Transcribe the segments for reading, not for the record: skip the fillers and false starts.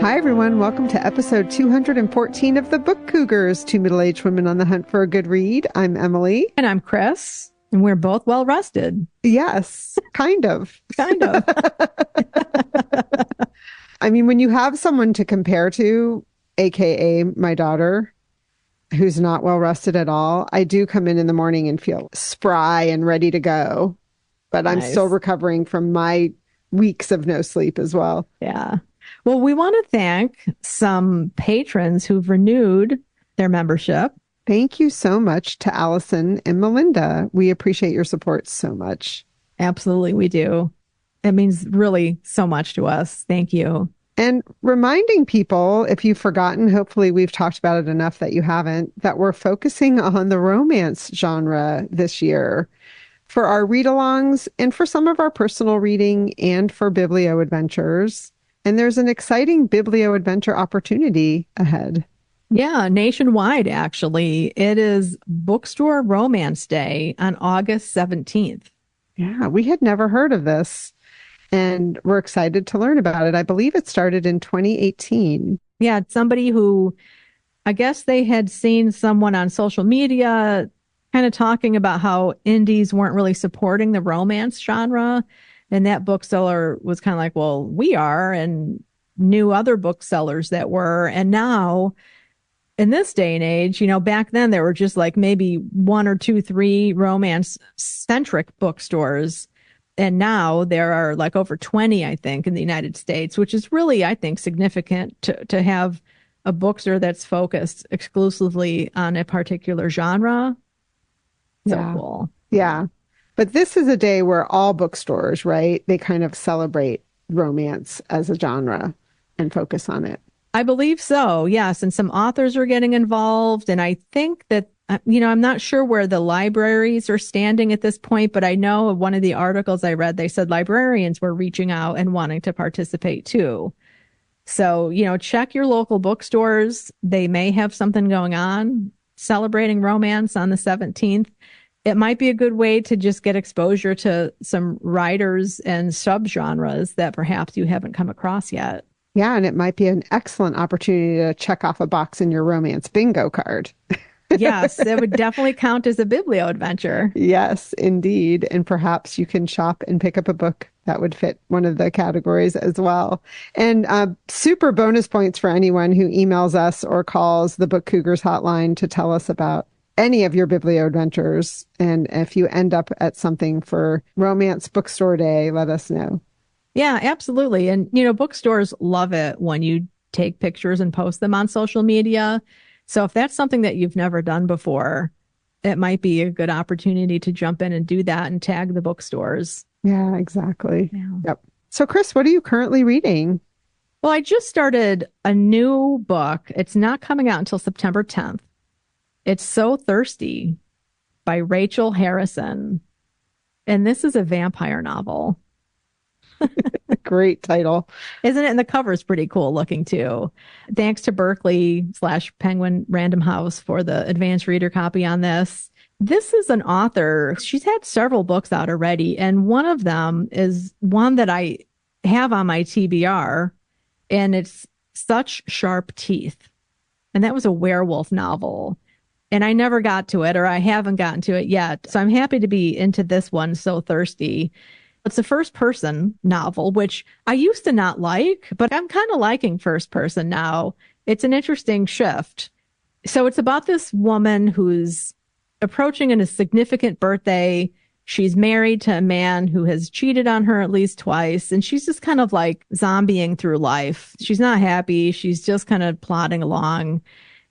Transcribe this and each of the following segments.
Hi, everyone. Welcome to episode 214 of the Book Cougars, two middle-aged women on the hunt for a good read. I'm Emily. And I'm Chris. And we're both well rested. Yes, kind of. Kind of. I mean, when you have someone to compare to, aka my daughter, who's not well rested at all, I do come in the morning and feel spry and ready to go. But I'm still recovering from my weeks of no sleep as well. Yeah. Well, we want to thank some patrons who've renewed their membership. Thank you so much to Allison and Melinda. We appreciate your support so much. Absolutely, we do. It means really so much to us. Thank you. And reminding people, if you've forgotten, hopefully we've talked about it enough that you haven't, that we're focusing on the romance genre this year for our read-alongs and for some of our personal reading and for Biblio adventures. And there's an exciting Biblio adventure opportunity ahead. Yeah, nationwide, actually. It is Bookstore Romance Day on August 17th. Yeah, we had never heard of this, and we're excited to learn about it. I believe it started in 2018. Yeah, somebody who, I guess they had seen someone on social media kind of talking about how indies weren't really supporting the romance genre. And that bookseller was kind of like, well, we are, and knew other booksellers that were. And now, in this day and age, you know, back then there were just like maybe one or two, three romance-centric bookstores. And now there are like over 20, I think, in the United States, which is really, I think, significant to have a bookstore that's focused exclusively on a particular genre. So cool. Yeah. But this is a day where all bookstores, right, they kind of celebrate romance as a genre and focus on it. I believe so, yes. And some authors are getting involved. And I think that, you know, I'm not sure where the libraries are standing at this point, but I know one of the articles I read, they said librarians were reaching out and wanting to participate too. So, you know, check your local bookstores. They may have something going on celebrating romance on the 17th. It might be a good way to just get exposure to some writers and subgenres that perhaps you haven't come across yet. Yeah, and it might be an excellent opportunity to check off a box in your romance bingo card. Yes, it would definitely count as a Biblio adventure. Yes, indeed. And perhaps you can shop and pick up a book that would fit one of the categories as well. And super bonus points for anyone who emails us or calls the Book Cougars hotline to tell us about any of your Biblio adventures. And if you end up at something for Romance Bookstore Day, let us know. Yeah, absolutely. And, you know, bookstores love it when you take pictures and post them on social media. So if that's something that you've never done before, it might be a good opportunity to jump in and do that and tag the bookstores. Yeah, exactly. Yeah. Yep. So, Chris, what are you currently reading? Well, I just started a new book. It's not coming out until September 10th. It's So Thirsty by Rachel Harrison. And this is a vampire novel. Great title. Isn't it? And the cover's pretty cool looking too. Thanks to Berkeley/Penguin Random House for the advanced reader copy on this. This is an author. She's had several books out already. And one of them is one that I have on my TBR. And it's Such Sharp Teeth. And that was a werewolf novel. And I never got to it, or I haven't gotten to it yet. So I'm happy to be into this one, So Thirsty. It's a first-person novel, which I used to not like, but I'm kind of liking first-person now. It's an interesting shift. So it's about this woman who's approaching a significant birthday. She's married to a man who has cheated on her at least twice, and she's just kind of like zombieing through life. She's not happy. She's just kind of plodding along.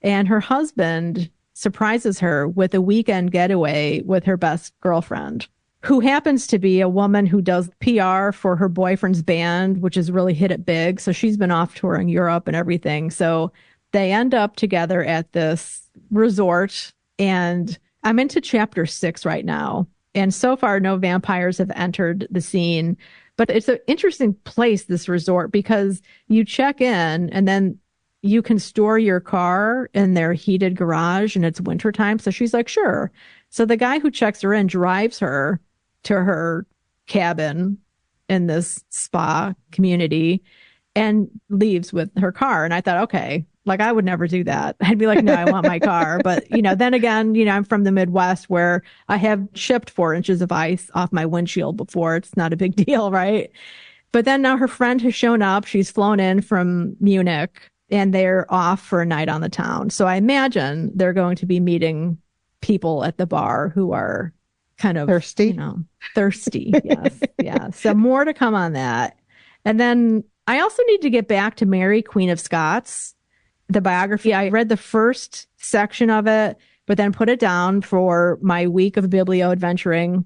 And her husband surprises her with a weekend getaway with her best girlfriend, who happens to be a woman who does PR for her boyfriend's band, which has really hit it big. So she's been off touring Europe and everything. So they end up together at this resort. And I'm into chapter 6 right now. And so far, no vampires have entered the scene. But it's an interesting place, this resort, because you check in and then you can store your car in their heated garage and it's wintertime. So she's like, sure. So the guy who checks her in drives her to her cabin in this spa community. and leaves with her car. And I thought, okay, like I would never do that. I'd be like, no, I want my car. But, then again, I'm from the Midwest where I have shipped 4 inches of ice off my windshield before. It's not a big deal, right? But then now her friend has shown up. She's flown in from Munich and they're off for a night on the town. So I imagine they're going to be meeting people at the bar who are kind of thirsty. Thirsty. Yes. Yeah. So more to come on that. And then I also need to get back to Mary, Queen of Scots, the biography. I read the first section of it, but then put it down for my week of Biblio adventuring.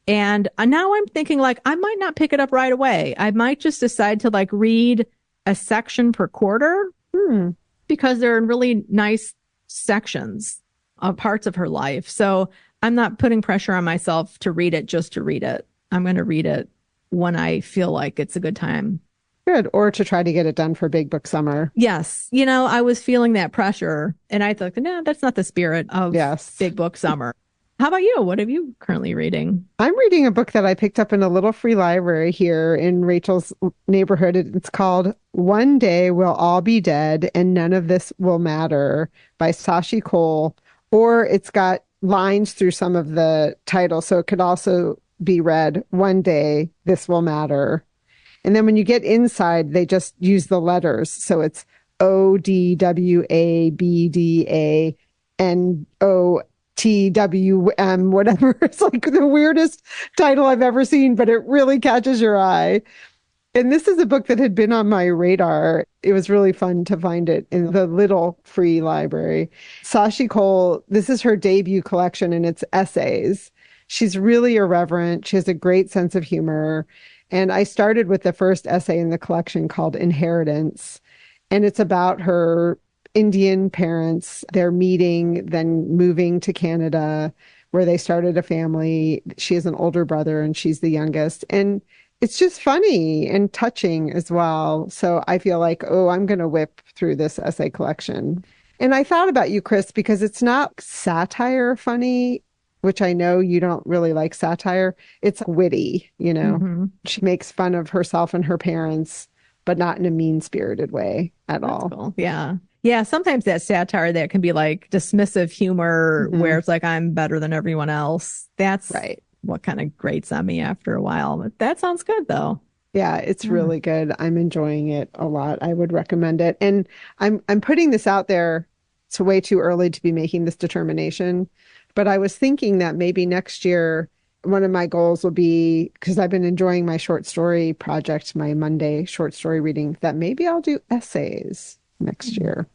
And now I'm thinking like, I might not pick it up right away. I might just decide to like read a section per quarter because they're really nice sections of parts of her life. So I'm not putting pressure on myself to read it just to read it. I'm going to read it when I feel like it's a good time. Good. Or to try to get it done for Big Book Summer. Yes. I was feeling that pressure and I thought, no, that's not the spirit of Big Book Summer. How about you? What have you currently reading? I'm reading a book that I picked up in a little free library here in Rachel's neighborhood. It's called One Day We'll All Be Dead and None of This Will Matter by Sashi Cole. Or it's got lines through some of the title. So it could also be read, One Day This Will Matter. And then when you get inside, they just use the letters. So it's ODWABDANOTWM, whatever. It's like the weirdest title I've ever seen, but it really catches your eye. And this is a book that had been on my radar. It was really fun to find it in the little free library. Sashi Cole, this is her debut collection and it's essays. She's really irreverent. She has a great sense of humor. And I started with the first essay in the collection called Inheritance. And it's about her Indian parents, their meeting, then moving to Canada, where they started a family. She has an older brother and she's the youngest. And it's just funny and touching as well. So I feel like, I'm going to whip through this essay collection. And I thought about you, Chris, because it's not satire funny, which I know you don't really like satire. It's witty, She makes fun of herself and her parents, but not in a mean-spirited way at all. Cool. Yeah. Yeah, sometimes that satire that can be like dismissive humor where it's like, I'm better than everyone else. That's right. What kind of grates on me after a while. But that sounds good, though. Yeah, it's really good. I'm enjoying it a lot. I would recommend it. And I'm putting this out there. It's way too early to be making this determination. But I was thinking that maybe next year, one of my goals will be, because I've been enjoying my short story project, my Monday short story reading, that maybe I'll do essays next year.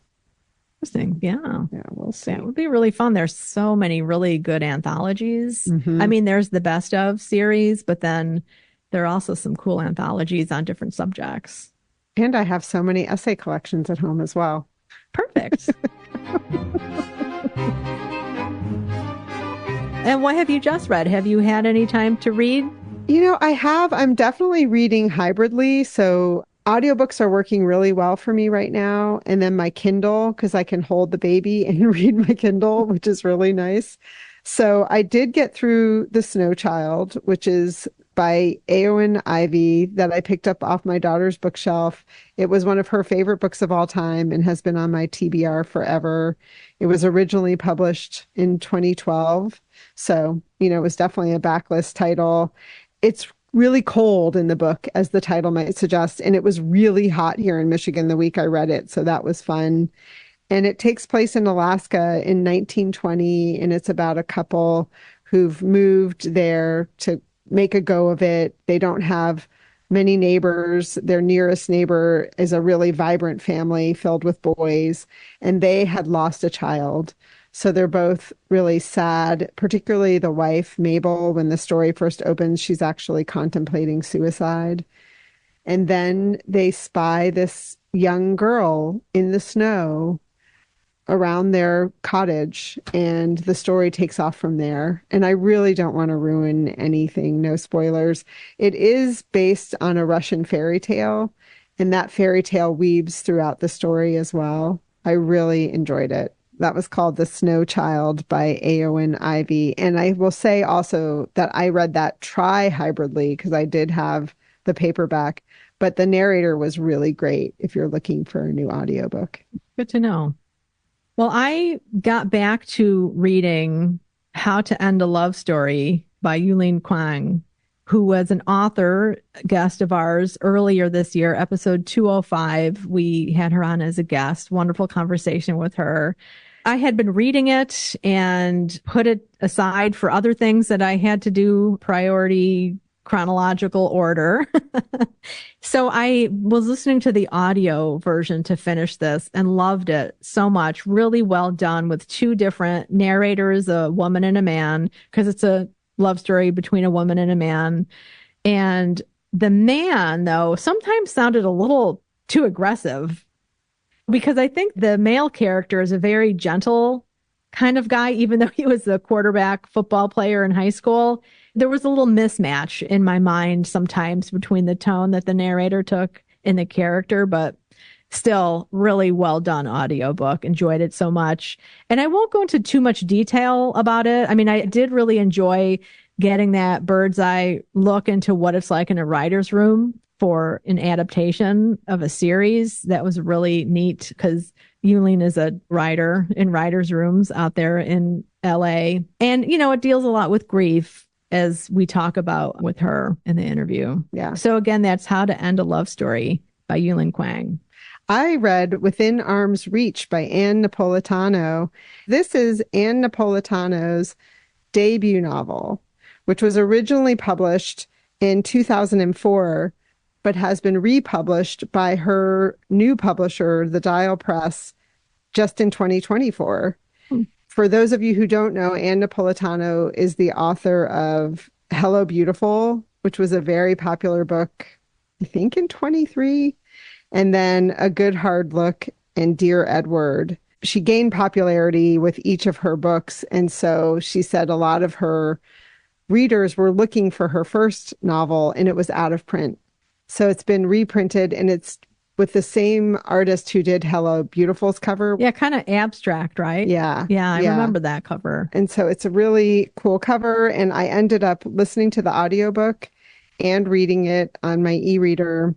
Interesting. Yeah. Yeah, we'll see. That would be really fun. There's so many really good anthologies. I mean, there's the best of series, but then there are also some cool anthologies on different subjects. And I have so many essay collections at home as well. Perfect. And what have you just read? Have you had any time to read? I have. I'm definitely reading hybridly. So audiobooks are working really well for me right now. And then my Kindle, because I can hold the baby and read my Kindle, which is really nice. So I did get through The Snow Child, which is by Eowyn Ivey, that I picked up off my daughter's bookshelf. It was one of her favorite books of all time and has been on my TBR forever. It was originally published in 2012. So, it was definitely a backlist title. It's really cold in the book, as the title might suggest. And it was really hot here in Michigan the week I read it. So that was fun. And it takes place in Alaska in 1920. And it's about a couple who've moved there to make a go of it. They don't have many neighbors. Their nearest neighbor is a really vibrant family filled with boys, and they had lost a child. So they're both really sad, particularly the wife, Mabel. When the story first opens, she's actually contemplating suicide. And then they spy this young girl in the snow around their cottage, and the story takes off from there. And I really don't want to ruin anything, no spoilers. It is based on a Russian fairy tale, and that fairy tale weaves throughout the story as well. I really enjoyed it. That was called The Snow Child by Eowyn Ivey. And I will say also that I read that tri-hybridly, because I did have the paperback, But the narrator was really great if you're looking for a new audiobook. Good to know. Well, I got back to reading How to End a Love Story by Yulin Kwang, who was an author guest of ours earlier this year, episode 205. We had her on as a guest. Wonderful conversation with her. I had been reading it and put it aside for other things that I had to do, priority chronological order. So I was listening to the audio version to finish this and loved it so much. Really well done with two different narrators, a woman and a man, because it's a love story between a woman and a man. And the man, though, sometimes sounded a little too aggressive, because I think the male character is a very gentle kind of guy, even though he was a quarterback football player in high school. There was a little mismatch in my mind sometimes between the tone that the narrator took and the character, but still really well done audiobook. Enjoyed it so much. And I won't go into too much detail about it. I mean, I did really enjoy getting that bird's eye look into what it's like in a writer's room for an adaptation of a series. That was really neat because Yulin is a writer in writers' rooms out there in LA. And, you know, it deals a lot with grief, as we talk about with her in the interview. Yeah. So again, that's How to End a Love Story by Yulin Kwang. I read Within Arm's Reach by Anne Napolitano. This is Anne Napolitano's debut novel, which was originally published in 2004, but has been republished by her new publisher, the Dial Press, just in 2024. For those of you who don't know, Anne Napolitano is the author of Hello, Beautiful, which was a very popular book, I think in 23, and then A Good Hard Look and Dear Edward. She gained popularity with each of her books, and so she said a lot of her readers were looking for her first novel, and it was out of print. So it's been reprinted, and it's with the same artist who did Hello Beautiful's cover. Yeah, kind of abstract, right? Yeah. Yeah, I remember that cover. And so it's a really cool cover. And I ended up listening to the audiobook and reading it on my e-reader.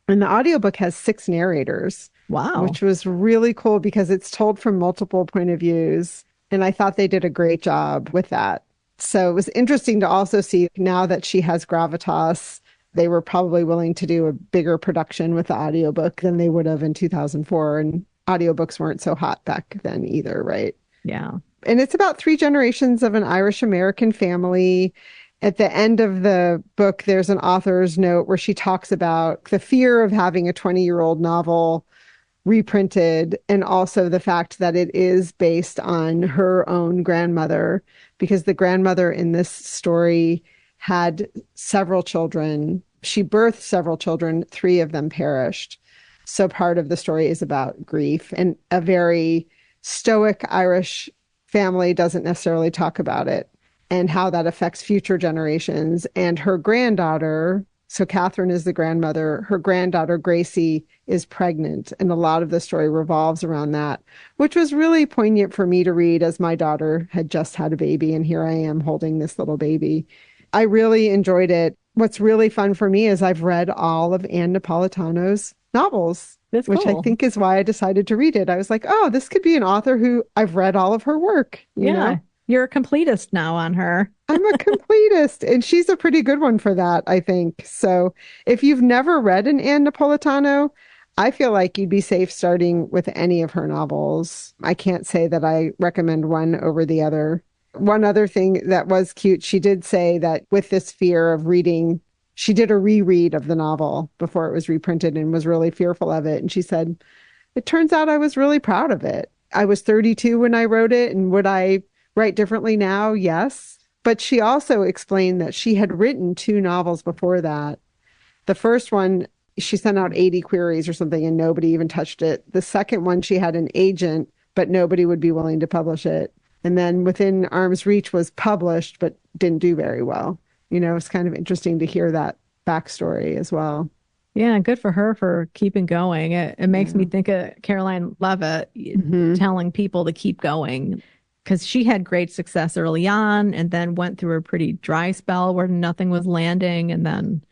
And the audiobook has 6 narrators. Wow. Which was really cool because it's told from multiple point of views. And I thought they did a great job with that. So it was interesting to also see now that she has gravitas, they were probably willing to do a bigger production with the audiobook than they would have in 2004. And audiobooks weren't so hot back then either, right? Yeah. And it's about 3 generations of an Irish-American family. At the end of the book, there's an author's note where she talks about the fear of having a 20-year-old novel reprinted, and also the fact that it is based on her own grandmother, because the grandmother in this story had several children. She birthed several children, 3 of them perished. So part of the story is about grief, and a very stoic Irish family doesn't necessarily talk about it and how that affects future generations. And her granddaughter, so Catherine is the grandmother, her granddaughter Gracie is pregnant, and a lot of the story revolves around that, which was really poignant for me to read as my daughter had just had a baby, and here I am holding this little baby. I really enjoyed it. What's really fun for me is I've read all of Anne Napolitano's novels, That's which cool. I think is why I decided to read it. I was like, oh, this could be an author who I've read all of her work. You know? You're a completist now on her. I'm a completist, and she's a pretty good one for that, I think. So if you've never read an Anne Napolitano, I feel like you'd be safe starting with any of her novels. I can't say that I recommend one over the other. One other thing that was cute, she did say that with this fear of reading, she did a reread of the novel before it was reprinted and was really fearful of it. And she said, it turns out I was really proud of it. I was 32 when I wrote it, and would I write differently now? Yes. But she also explained that she had written 2 novels before that. The first one, she sent out 80 queries or something, and nobody even touched it. The second one, she had an agent, but nobody would be willing to publish it. And then Within Arm's Reach was published, but didn't do very well. You know, it's kind of interesting to hear that backstory as well. Yeah, good for her for keeping going. It makes me think of Caroline Leavitt telling people to keep going, because she had great success early on and then went through a pretty dry spell where nothing was landing, and then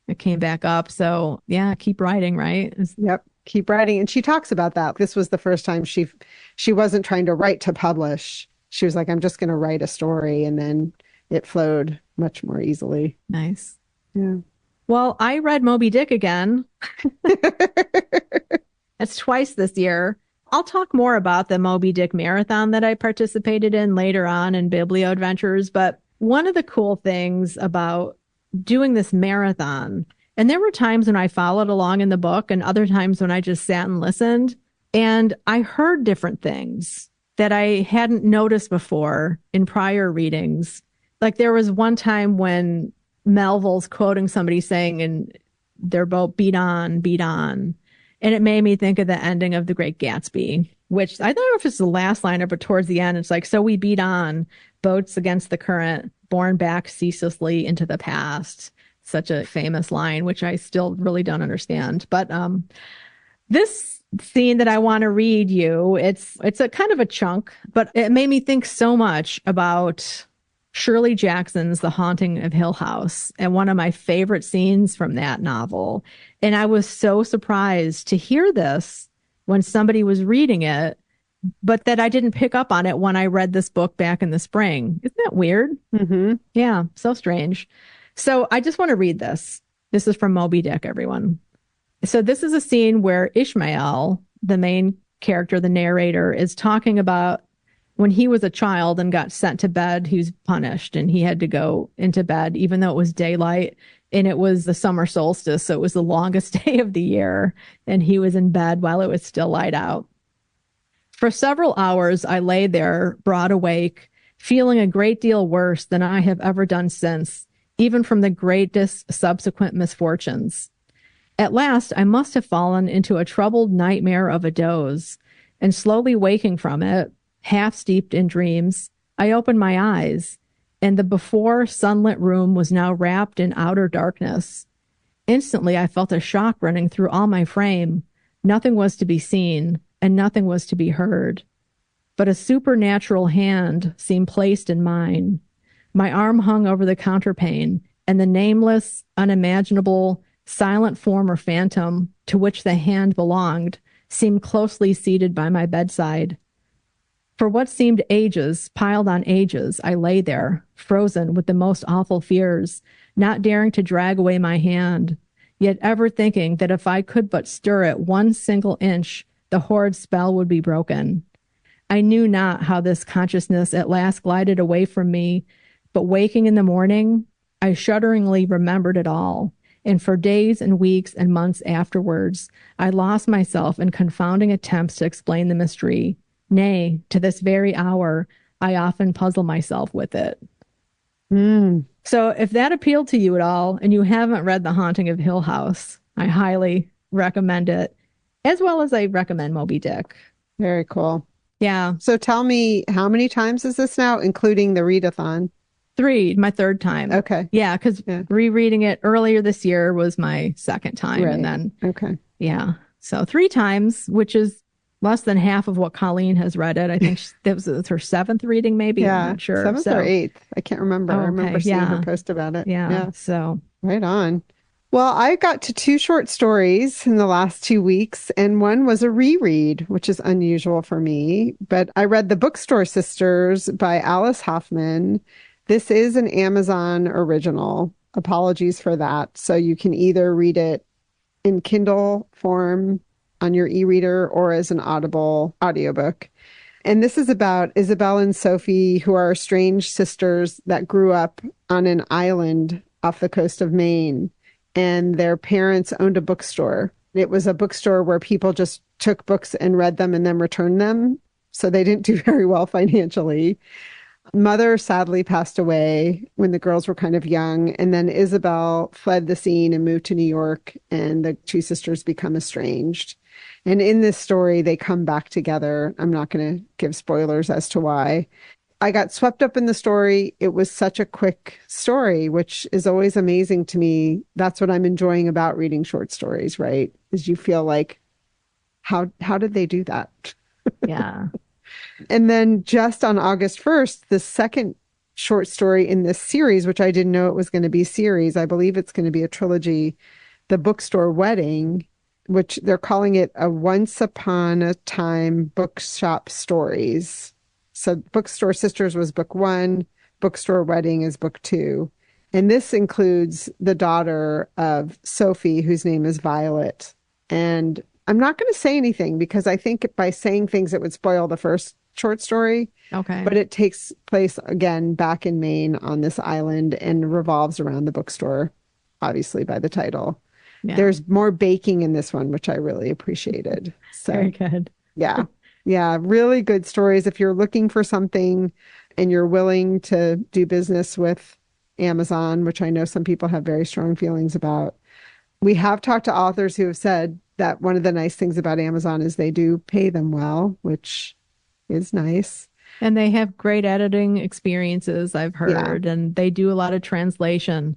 it came back up. So yeah, keep writing, right? Yep. Keep writing. And she talks about that. This was the first time she wasn't trying to write to publish. She was like, I'm just going to write a story. And then it flowed much more easily. Nice. Yeah. Well, I read Moby Dick again. It's twice this year. I'll talk more about the Moby Dick marathon that I participated in later on in Biblio Adventures. But one of the cool things about doing this marathon, and there were times when I followed along in the book and other times when I just sat and listened, and I heard different things that I hadn't noticed before in prior readings. Like there was one time when Melville's quoting somebody saying in their boat, beat on, beat on. And it made me think of the ending of The Great Gatsby, which I don't know if it's the last line or but towards the end, it's like, so we beat on, boats against the current, borne back ceaselessly into the past. Such a famous line, which I still really don't understand. But this scene that I want to read you, it's a kind of a chunk, but it made me think so much about Shirley Jackson's The Haunting of Hill House, and one of my favorite scenes from that novel. And I was so surprised to hear this when somebody was reading it, but that I didn't pick up on it when I read this book back in the spring. Isn't that weird? Mm-hmm. Yeah, so strange. So I just want to read this. This is from Moby Dick, everyone. So this is a scene where Ishmael, the main character, the narrator, is talking about when he was a child and got sent to bed, he was punished and he had to go into bed, even though it was daylight and it was the summer solstice. So it was the longest day of the year. And he was in bed while it was still light out. For several hours, I lay there, broad awake, feeling a great deal worse than I have ever done since, even from the greatest subsequent misfortunes. At last, I must have fallen into a troubled nightmare of a doze, and slowly waking from it, half steeped in dreams, I opened my eyes, and the before sunlit room was now wrapped in outer darkness. Instantly, I felt a shock running through all my frame. Nothing was to be seen, and nothing was to be heard. But a supernatural hand seemed placed in mine. My arm hung over the counterpane, and the nameless, unimaginable, silent form or phantom to which the hand belonged seemed closely seated by my bedside. For what seemed ages, piled on ages, I lay there, frozen with the most awful fears, not daring to drag away my hand, yet ever thinking that if I could but stir it 1 single inch, the horrid spell would be broken. I knew not how this consciousness at last glided away from me, but waking in the morning, I shudderingly remembered it all, and for days and weeks and months afterwards, I lost myself in confounding attempts to explain the mystery. Nay, to this very hour, I often puzzle myself with it. So if that appealed to you at all, and you haven't read The Haunting of Hill House, I highly recommend it, as well as I recommend Moby Dick. Very cool. Yeah. So tell me, how many times is this now, including the readathon? 3, my 3rd time. Okay. Yeah, because rereading it earlier this year was my 2nd time. Right. And then, okay. Yeah. So 3 times, which is less than half of what Colleen has read it. I think that was her 7th reading, maybe. Yeah. I'm not sure. 7th or 8th. I can't remember. Okay. I remember seeing her post about it. Yeah. So right on. Well, I got to 2 short stories in the last 2 weeks, and one was a reread, which is unusual for me. But I read The Bookstore Sisters by Alice Hoffman. This is an Amazon original. Apologies for that. So you can either read it in Kindle form on your e-reader or as an Audible audiobook. And this is about Isabel and Sophie, who are estranged sisters that grew up on an island off the coast of Maine. And their parents owned a bookstore. It was a bookstore where people just took books and read them and then returned them. So they didn't do very well financially. Mother sadly passed away when the girls were kind of young. And then Isabel fled the scene and moved to New York, and the 2 sisters become estranged. And in this story, they come back together. I'm not going to give spoilers as to why. I got swept up in the story. It was such a quick story, which is always amazing to me. That's what I'm enjoying about reading short stories, right? Is you feel like, how did they do that? Yeah. And then just on August 1st, the second short story in this series, which I didn't know it was going to be series. I believe it's going to be a trilogy, The Bookstore Wedding, which they're calling it a Once Upon a Time Bookshop Stories. So Bookstore Sisters was book one, Bookstore Wedding is book two. And this includes the daughter of Sophie, whose name is Violet. And I'm not going to say anything because I think by saying things, it would spoil the first short story. Okay. But it takes place again back in Maine on this island and revolves around the bookstore, obviously by the title. Yeah. There's more baking in this one, which I really appreciated. So, very good. Yeah. Yeah. Really good stories. If you're looking for something and you're willing to do business with Amazon, which I know some people have very strong feelings about. We have talked to authors who have said that one of the nice things about Amazon is they do pay them well, which is nice. And they have great editing experiences, I've heard, and they do a lot of translation,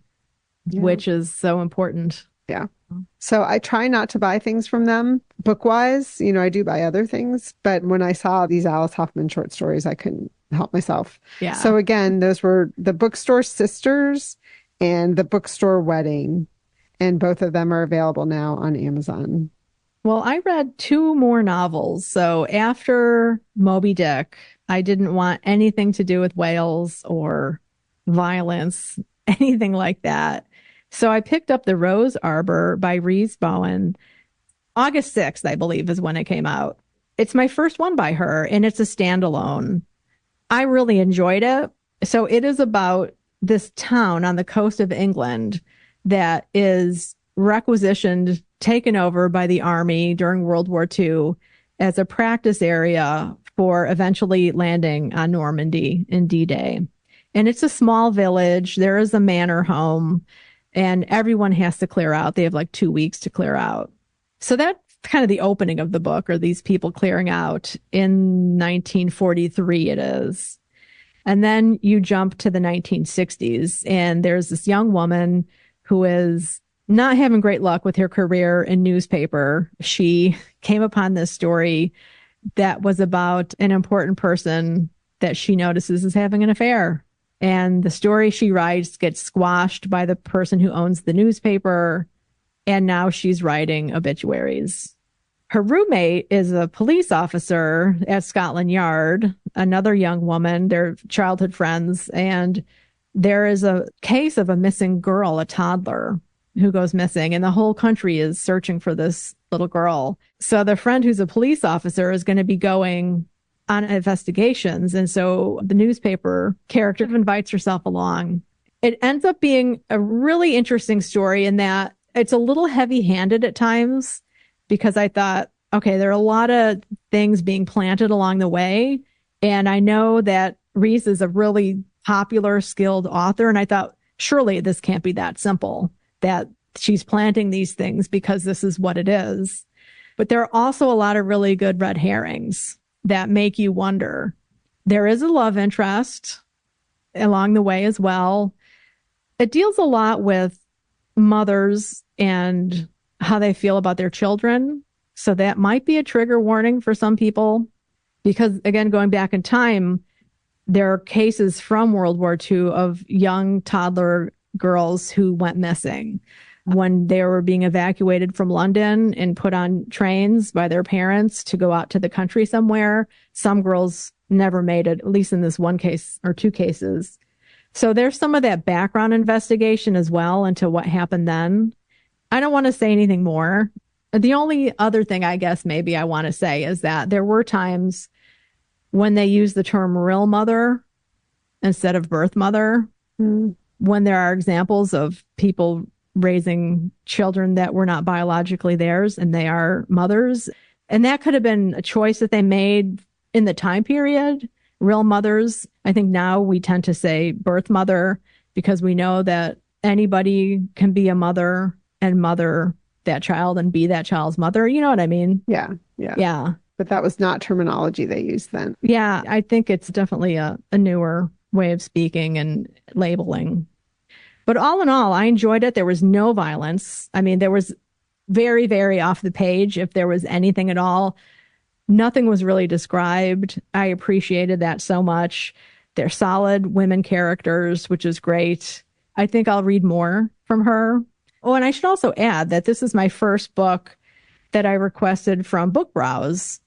which is so important. Yeah. So I try not to buy things from them book-wise. I do buy other things, but when I saw these Alice Hoffman short stories, I couldn't help myself. Yeah. So again, those were the Bookstore Sisters and the Bookstore Wedding, and both of them are available now on Amazon. Well, I read two more novels. So after Moby Dick, I didn't want anything to do with whales or violence, anything like that. So I picked up The Rose Arbor by Reese Bowen. August 6th, I believe, is when it came out. It's my first one by her, and it's a standalone. I really enjoyed it. So it is about this town on the coast of England that is requisitioned, taken over by the army during World War II as a practice area for eventually landing on Normandy in D-Day. And it's a small village. There is a manor home, and everyone has to clear out. They have like 2 weeks to clear out. So that's kind of the opening of the book, are these people clearing out. In 1943 it is. And then you jump to the 1960s, and there's this young woman who is not having great luck with her career in newspaper. She came upon this story that was about an important person that she notices is having an affair. And the story she writes gets squashed by the person who owns the newspaper. And now she's writing obituaries. Her roommate is a police officer at Scotland Yard, another young woman. They're childhood friends. And there is a case of a missing girl, a toddler, who goes missing. And the whole country is searching for this little girl. So the friend who's a police officer is going to be going on investigations. And so the newspaper character invites herself along. It ends up being a really interesting story in that it's a little heavy-handed at times, because I thought, okay, there are a lot of things being planted along the way. And I know that Reese is a really popular, skilled author. And I thought, surely this can't be that simple, that she's planting these things because this is what it is. But there are also a lot of really good red herrings that make you wonder. There is a love interest along the way as well. It deals a lot with mothers and how they feel about their children. So that might be a trigger warning for some people, because again, going back in time, there are cases from World War II of young toddler girls who went missing when they were being evacuated from London and put on trains by their parents to go out to the country somewhere. Some girls never made it, at least in this one case or two cases. So there's some of that background investigation as well into what happened then. I don't want to say anything more. The only other thing I guess maybe I want to say is that there were times when they used the term real mother instead of birth mother, when there are examples of people raising children that were not biologically theirs and they are mothers. And that could have been a choice that they made in the time period. Real mothers. I think now we tend to say birth mother because we know that anybody can be a mother and mother that child and be that child's mother. You know what I mean? Yeah. But that was not terminology they used then. Yeah, I think it's definitely a newer way of speaking and labeling. But all in all, I enjoyed it. There was no violence. I mean, there was very, very off the page, if there was anything at all. Nothing was really described. I appreciated that so much. They're solid women characters, which is great. I think I'll read more from her. Oh, and I should also add that this is my first book that I requested from Book Browse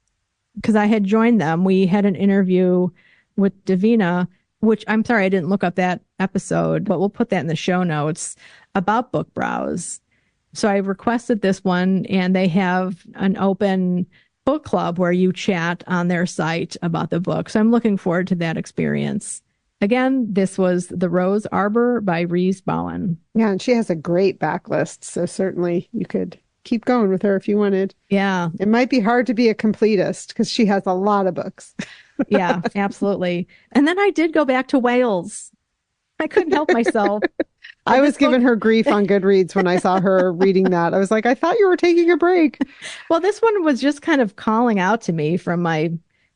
because I had joined them. We had an interview with Davina, which I'm sorry, I didn't look up that episode, but we'll put that in the show notes about Book Browse. So I requested this one, and they have an open book club where you chat on their site about the book. So I'm looking forward to that experience. Again, this was The Rose Arbor by Reese Bowen. Yeah, and she has a great backlist, so certainly you could keep going with her if you wanted. Yeah. It might be hard to be a completist because she has a lot of books. Yeah, absolutely. And then I did go back to Wales. I couldn't help myself. I was giving her grief on Goodreads when I saw her reading that. I was like, I thought you were taking a break. Well, this one was just kind of calling out to me from my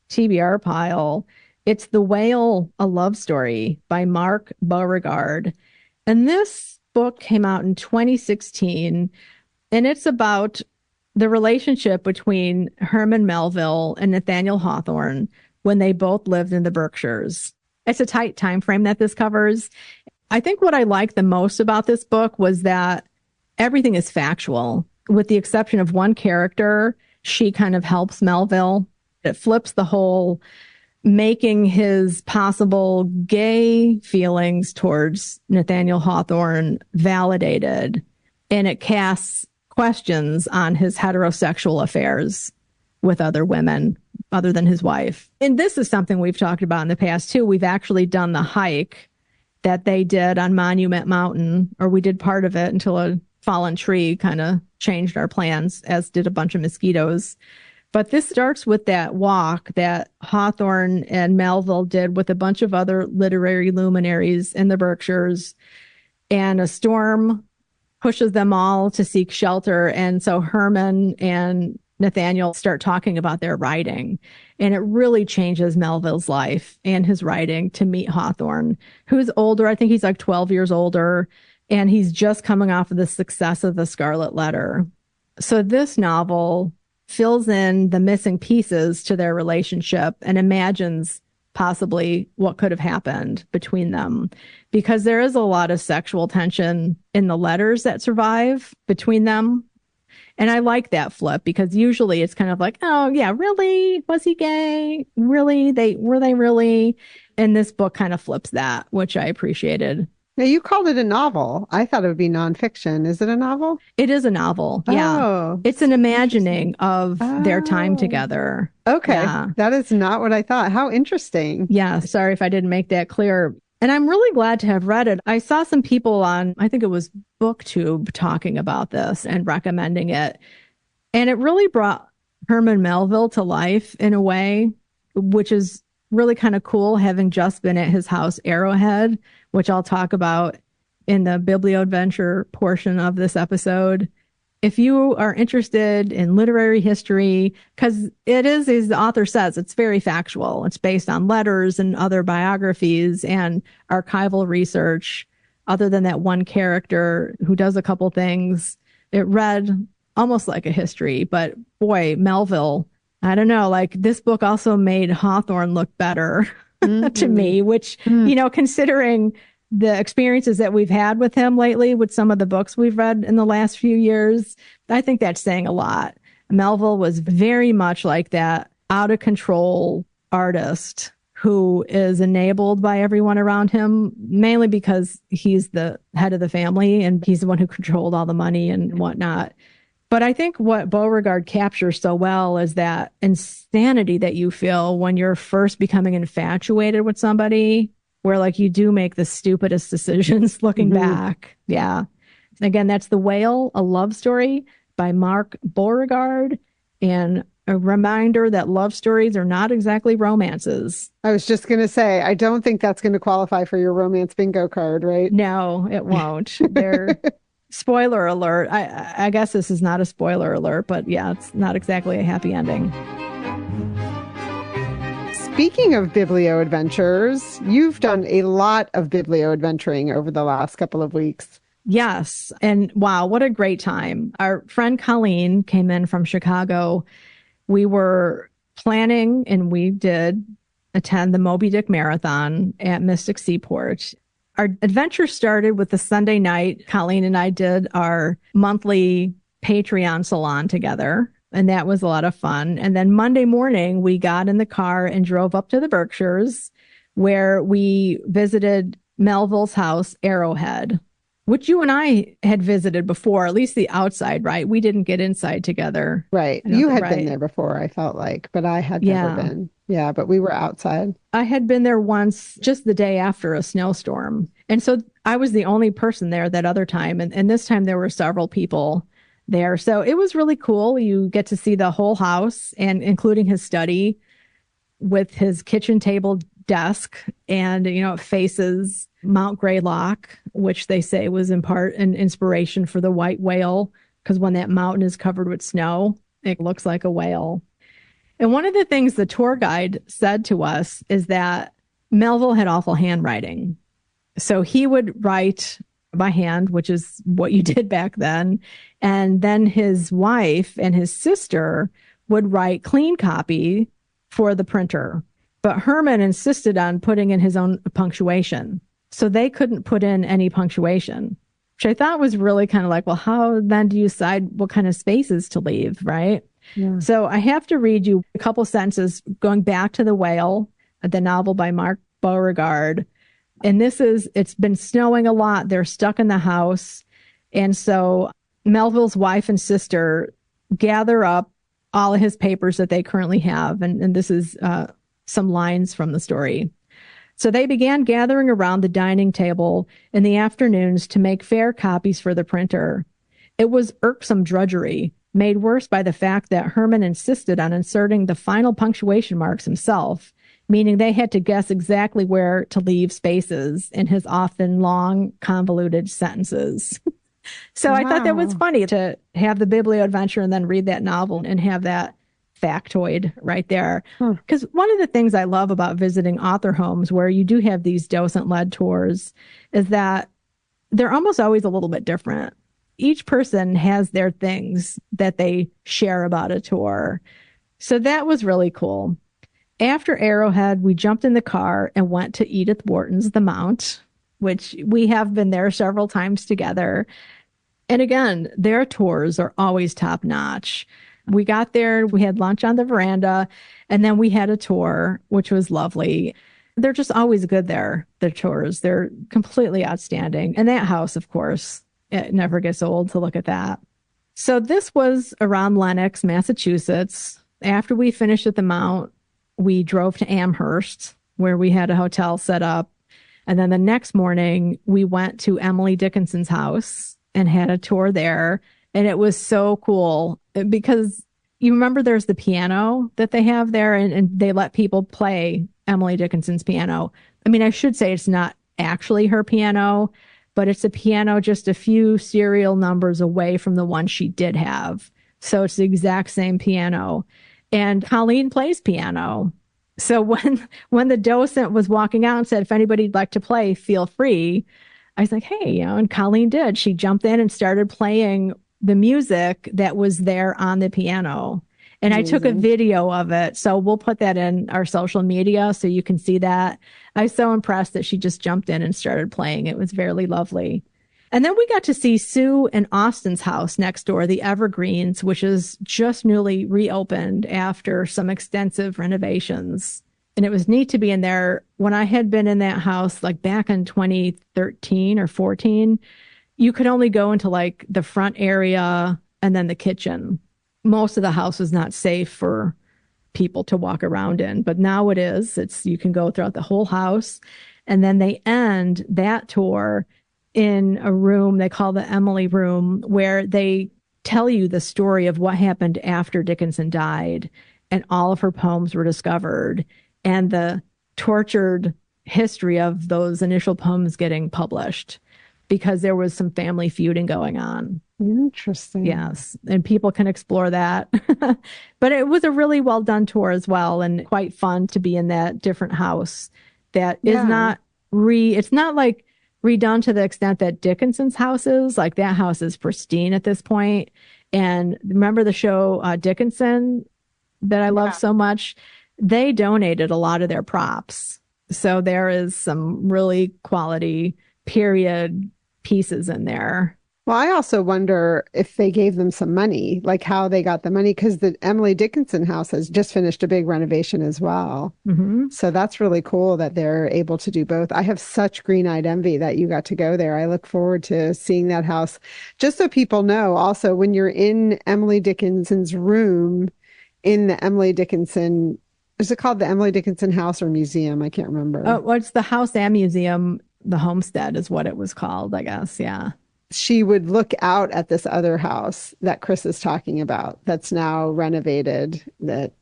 TBR pile. It's The Whale, A Love Story by Mark Beauregard. And this book came out in 2016, and it's about the relationship between Herman Melville and Nathaniel Hawthorne when they both lived in the Berkshires. It's a tight time frame that this covers. I think what I liked the most about this book was that everything is factual, with the exception of one character. She kind of helps Melville. It flips the whole making his possible gay feelings towards Nathaniel Hawthorne validated, and it casts questions on his heterosexual affairs with other women other than his wife. And this is something we've talked about in the past too. We've actually done the hike that they did on Monument Mountain, or we did part of it until a fallen tree kind of changed our plans, as did a bunch of mosquitoes. But this starts with that walk that Hawthorne and Melville did with a bunch of other literary luminaries in the Berkshires, and a storm pushes them all to seek shelter. And so Herman and Nathaniel start talking about their writing, and it really changes Melville's life and his writing to meet Hawthorne, who's older. I think he's like 12 years older, and he's just coming off of the success of The Scarlet Letter. So this novel fills in the missing pieces to their relationship and imagines possibly what could have happened between them, because there is a lot of sexual tension in the letters that survive between them. And I like that flip, because usually it's kind of like, oh yeah, really? Was he gay? Really? Were they really? And this book kind of flips that, which I appreciated. Now, you called it a novel. I thought it would be nonfiction. Is it a novel? It is a novel. Yeah. Oh, it's an imagining of their time together. Okay. Yeah. That is not what I thought. How interesting. Yeah. Sorry if I didn't make that clear. And I'm really glad to have read it. I saw some people on, I think it was BookTube, talking about this and recommending it. And it really brought Herman Melville to life in a way, which is really kind of cool, having just been at his house, Arrowhead, which I'll talk about in the Biblio adventure portion of this episode. If you are interested in literary history, because it is, as the author says, it's very factual. It's based on letters and other biographies and archival research. Other than that one character who does a couple things, it read almost like a history. But boy, Melville, I don't know, like this book also made Hawthorne look better to me, which, you know, considering the experiences that we've had with him lately, with some of the books we've read in the last few years, I think that's saying a lot. Melville was very much like that out of control artist who is enabled by everyone around him, mainly because he's the head of the family and he's the one who controlled all the money and whatnot. But I think what Beauregard captures so well is that insanity that you feel when you're first becoming infatuated with somebody, where like you do make the stupidest decisions looking back. Yeah. Again, that's The Whale, A Love Story by Mark Beauregard. And a reminder that love stories are not exactly romances. I was just going to say, I don't think that's going to qualify for your romance bingo card, right? No, it won't. They're spoiler alert. I guess this is not a spoiler alert, but yeah, it's not exactly a happy ending. Speaking of Biblio adventures, you've done a lot of Biblio adventuring over the last couple of weeks. Yes. And wow, what a great time. Our friend Colleen came in from Chicago. We were planning, and we did attend the Moby Dick Marathon at Mystic Seaport. Our adventure started with the Sunday night. Colleen and I did our monthly Patreon salon together, and that was a lot of fun. And then Monday morning, we got in the car and drove up to the Berkshires, where we visited Melville's house, Arrowhead, which you and I had visited before, at least the outside, right? We didn't get inside together. Right. You had been there before, I felt like, but I had never been. Yeah, but we were outside. I had been there once just the day after a snowstorm. And so I was the only person there that other time. And this time there were several people there. So it was really cool. You get to see the whole house, and including his study with his kitchen table desk. And, you know, it faces Mount Greylock, which they say was in part an inspiration for the white whale, because when that mountain is covered with snow, it looks like a whale. And one of the things the tour guide said to us is that Melville had awful handwriting. So he would write by hand, which is what you did back then. And then his wife and his sister would write clean copy for the printer. But Herman insisted on putting in his own punctuation. So they couldn't put in any punctuation, which I thought was really kind of like, well, how then do you decide what kind of spaces to leave, right? Yeah. So I have to read you a couple sentences going back to The Whale, the novel by Mark Beauregard. And it's been snowing a lot. They're stuck in the house. And so Melville's wife and sister gather up all of his papers that they currently have. And this is some lines from the story. So they began gathering around the dining table in the afternoons to make fair copies for the printer. It was irksome drudgery, made worse by the fact that Herman insisted on inserting the final punctuation marks himself, meaning they had to guess exactly where to leave spaces in his often long, convoluted sentences. So wow. I thought that was funny to have the Biblio adventure and then read that novel and have that factoid right there. Because one of the things I love about visiting author homes where you do have these docent-led tours is that they're almost always a little bit different. Each person has their things that they share about a tour. So that was really cool. After Arrowhead, we jumped in the car and went to Edith Wharton's The Mount, which we have been there several times together. And again, their tours are always top notch. We got there, we had lunch on the veranda, and then we had a tour, which was lovely. They're just always good there, the tours. They're completely outstanding. And that house, of course, it never gets old to look at that. So this was around Lenox, Massachusetts. After we finished at the Mount, we drove to Amherst, where we had a hotel set up. And then the next morning, we went to Emily Dickinson's house and had a tour there. And it was so cool because you remember there's the piano that they have there, and they let people play Emily Dickinson's piano. I mean, I should say it's not actually her piano, but it's a piano just a few serial numbers away from the one she did have. So it's the exact same piano. And Colleen plays piano. So when the docent was walking out and said, if anybody'd like to play, feel free, I was like, hey, you know, and Colleen did. She jumped in and started playing the music that was there on the piano. And amazing. I took a video of it. So we'll put that in our social media so you can see that. I was so impressed that she just jumped in and started playing. It was very lovely. And then we got to see Sue and Austin's house next door, the Evergreens, which is just newly reopened after some extensive renovations. And it was neat to be in there. When I had been in that house, like back in 2013 or 14, you could only go into like the front area and then the kitchen. Most of the house was not safe for people to walk around in, but now it is. You can go throughout the whole house. And then they end that tour in a room they call the Emily room, where they tell you the story of what happened after Dickinson died and all of her poems were discovered and the tortured history of those initial poems getting published because there was some family feuding going on. Interesting. Yes. And people can explore that. But it was a really well done tour as well, and quite fun to be in that different house that is not it's not like redone to the extent that Dickinson's house is. Like that house is pristine at this point. And remember the show Dickinson that I love so much? they donated a lot of their props. So there is some really quality period pieces in there. Well, I also wonder if they gave them some money, like how they got the money, because the Emily Dickinson house has just finished a big renovation as well. Mm-hmm. So that's really cool that they're able to do both. I have such green-eyed envy that you got to go there. I look forward to seeing that house. Just so people know, also, when you're in Emily Dickinson's room in the Emily Dickinson, is it called the Emily Dickinson House or Museum? I can't remember. Oh, well, it's the house and museum. The Homestead is what it was called, I guess. Yeah. She would look out at this other house that Chris is talking about that's now renovated.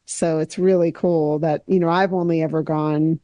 So it's really cool that, I've only ever gone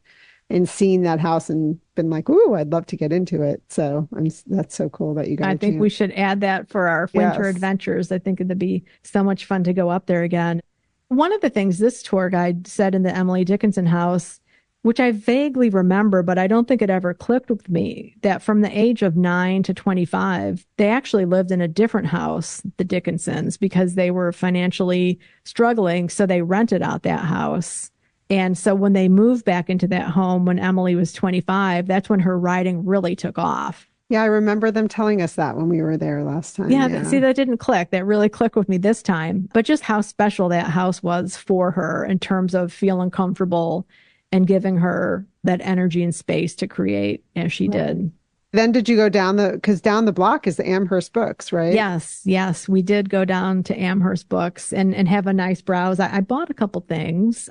and seen that house and been like, ooh, I'd love to get into it. So that's so cool that you got I a think chance. we should add that for our winter Yes. adventures. I think it'd be so much fun to go up there again. One of the things this tour guide said in the Emily Dickinson house, which I vaguely remember, but I don't think it ever clicked with me, that from the age of 9 to 25, they actually lived in a different house, the Dickinsons, because they were financially struggling. So they rented out that house. And so when they moved back into that home when Emily was 25, that's when her writing really took off. Yeah, I remember them telling us that when we were there last time. Yeah, see, that didn't click. That really clicked with me this time. But just how special that house was for her in terms of feeling comfortable and giving her that energy and space to create as she did. Then did you go because down the block is the Amherst Books, right? Yes. We did go down to Amherst Books and have a nice browse. I bought a couple things.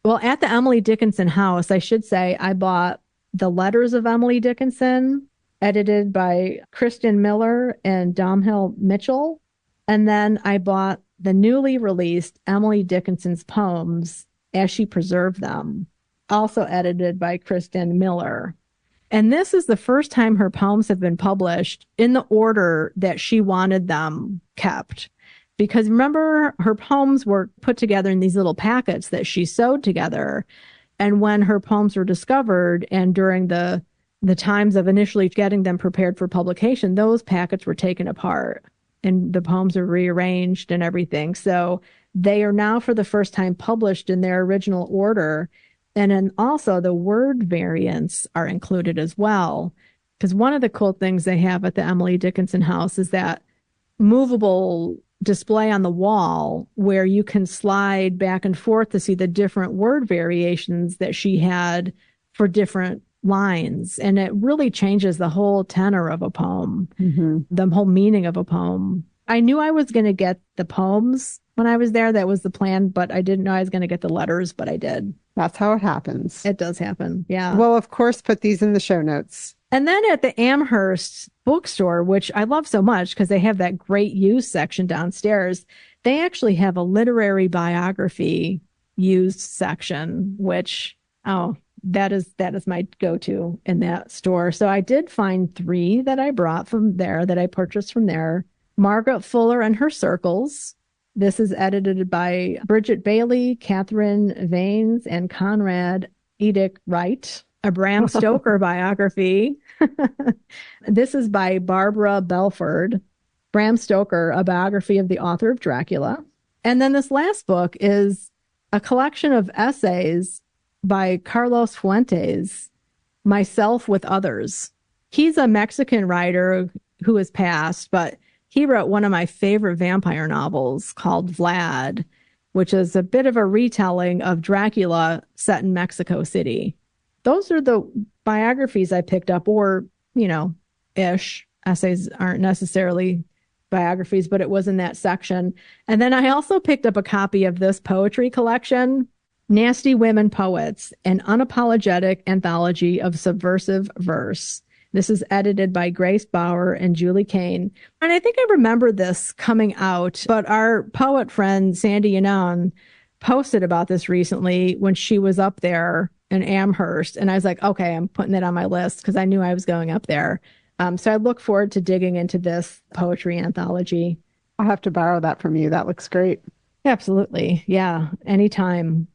Well, at the Emily Dickinson house, I should say, I bought The Letters of Emily Dickinson, edited by Kristen Miller and Domhnall Mitchell. And then I bought the newly released Emily Dickinson's poems as she preserved them, also edited by Kristen Miller. And this is the first time her poems have been published in the order that she wanted them kept. Because remember, her poems were put together in these little packets that she sewed together. And when her poems were discovered and during the times of initially getting them prepared for publication, those packets were taken apart and the poems are rearranged and everything. So they are now for the first time published in their original order. And then also the word variants are included as well. Because one of the cool things they have at the Emily Dickinson house is that movable display on the wall where you can slide back and forth to see the different word variations that she had for different lines. And it really changes the whole tenor of a poem, the whole meaning of a poem. I knew I was going to get the poems when I was there. That was the plan, but I didn't know I was going to get the letters, but I did. That's how it happens. It does happen. Yeah. Well, of course, put these in the show notes. And then at the Amherst Bookstore, which I love so much because they have that great used section downstairs, they actually have a literary biography used section, which, that is my go-to in that store. So I did find 3 that I brought from there, that I purchased from there. Margaret Fuller and Her Circles. This is edited by Bridget Bailey, Catherine Vanes, and Conrad Edick Wright. A Bram Stoker biography. This is by Barbara Belford. Bram Stoker, a biography of the author of Dracula. And then this last book is a collection of essays by Carlos Fuentes, Myself with Others. He's a Mexican writer who has passed, but he wrote one of my favorite vampire novels called Vlad, which is a bit of a retelling of Dracula set in Mexico City. Those are the biographies I picked up, or, ish. Essays aren't necessarily biographies, but it was in that section. And then I also picked up a copy of this poetry collection, Nasty Women Poets, an unapologetic anthology of subversive verse. This is edited by Grace Bauer and Julie Kane. And I think I remember this coming out, but our poet friend, Sandy Yanon, posted about this recently when she was up there in Amherst. And I was like, okay, I'm putting it on my list because I knew I was going up there. So I look forward to digging into this poetry anthology. I'll have to borrow that from you. That looks great. Absolutely. Yeah. Anytime.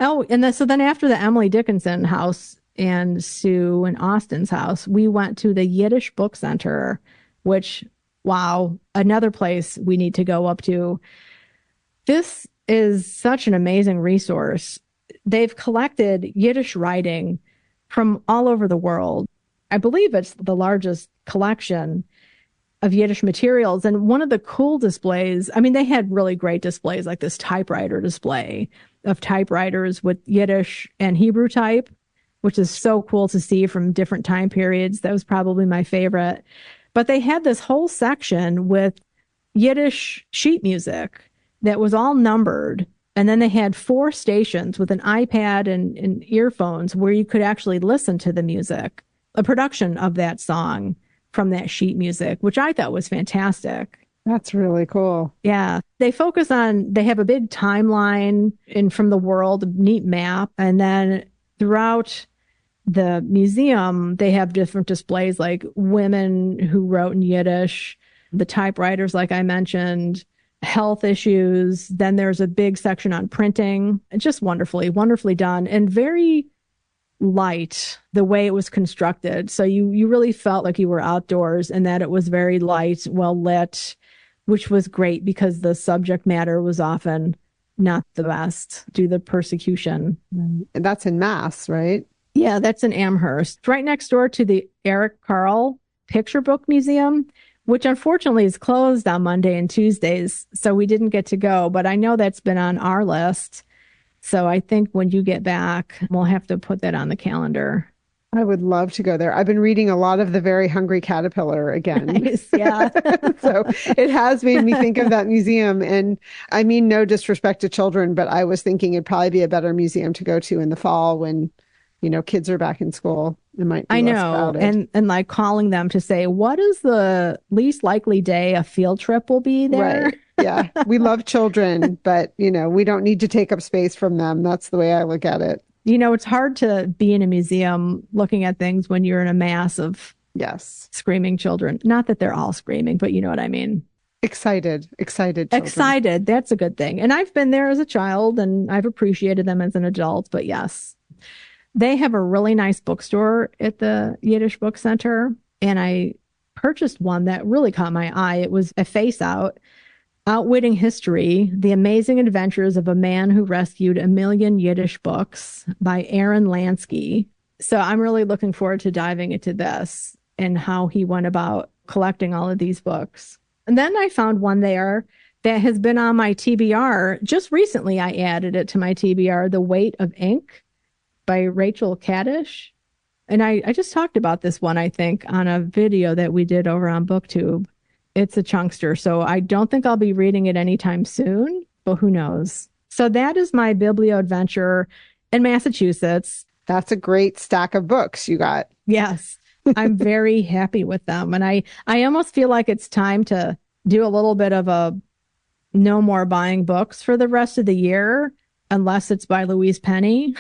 Oh, and so then after the Emily Dickinson house and Sue and Austin's house, we went to the Yiddish Book Center, which, wow, another place we need to go up to. This is such an amazing resource. they've collected Yiddish writing from all over the world. I believe it's the largest collection of Yiddish materials. And one of the cool displays, I mean, they had really great displays like this typewriter display of typewriters with Yiddish and Hebrew type, which is so cool to see from different time periods. That was probably my favorite. But they had this whole section with Yiddish sheet music that was all numbered. And then they had 4 stations with an iPad and earphones where you could actually listen to the music, a production of that song from that sheet music, which I thought was fantastic. That's really cool. Yeah. They have a big timeline from the world, a neat map. And then throughout the museum, they have different displays like women who wrote in Yiddish, the typewriters, like I mentioned, health issues. Then there's a big section on printing. Just wonderfully, wonderfully done and very light the way it was constructed. So you really felt like you were outdoors and that it was very light, well lit, which was great because the subject matter was often not the best due to the persecution. And that's in Mass, right? Yeah, that's in Amherst, right next door to the Eric Carle Picture Book Museum, which unfortunately is closed on Monday and Tuesdays. So we didn't get to go, but I know that's been on our list. So I think when you get back, we'll have to put that on the calendar. I would love to go there. I've been reading a lot of The Very Hungry Caterpillar again. Nice, yeah. So it has made me think of that museum. And I mean, no disrespect to children, but I was thinking it'd probably be a better museum to go to in the fall when, kids are back in school. It might be less crowded. And like calling them to say, what is the least likely day a field trip will be there? Right. Yeah. We love children, but, we don't need to take up space from them. That's the way I look at it. It's hard to be in a museum looking at things when you're in a mass of screaming children. Not that they're all screaming, but you know what I mean. Excited children. Excited. That's a good thing. And I've been there as a child and I've appreciated them as an adult, but yes. They have a really nice bookstore at the Yiddish Book Center. And I purchased one that really caught my eye. It was a face out. Outwitting History, The Amazing Adventures of a Man Who Rescued a Million Yiddish Books by Aaron Lansky. So I'm really looking forward to diving into this and how he went about collecting all of these books. And then I found one there that has been on my TBR. Just recently, I added it to my TBR, The Weight of Ink by Rachel Kadish. And I just talked about this one, I think, on a video that we did over on BookTube. It's a chunkster, so I don't think I'll be reading it anytime soon, but who knows? So that is my Biblio adventure in Massachusetts. That's a great stack of books you got. Yes, I'm very happy with them. And I almost feel like it's time to do a little bit of a no more buying books for the rest of the year, unless it's by Louise Penny.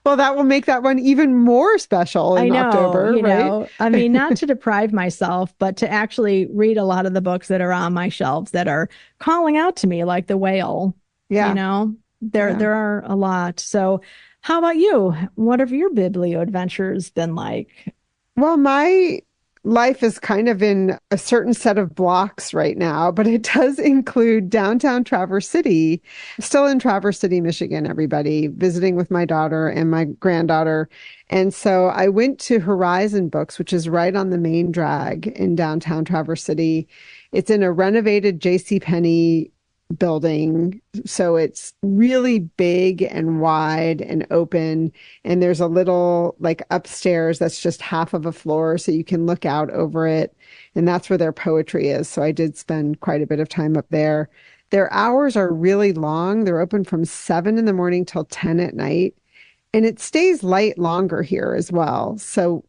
Well, that will make that one even more special in October, right? I mean, not to deprive myself, but to actually read a lot of the books that are on my shelves that are calling out to me, like The Whale. Yeah. There are a lot. So how about you? What have your Biblio adventures been like? Well, my life is kind of in a certain set of blocks right now, but it does include downtown Traverse City. Still in Traverse City, Michigan, everybody, visiting with my daughter and my granddaughter. And so I went to Horizon Books, which is right on the main drag in downtown Traverse City. It's in a renovated JCPenney building. So it's really big and wide and open. And there's a little like upstairs that's just half of a floor. So you can look out over it. And that's where their poetry is. So I did spend quite a bit of time up there. Their hours are really long. They're open from 7 in the morning till 10 at night. And it stays light longer here as well. So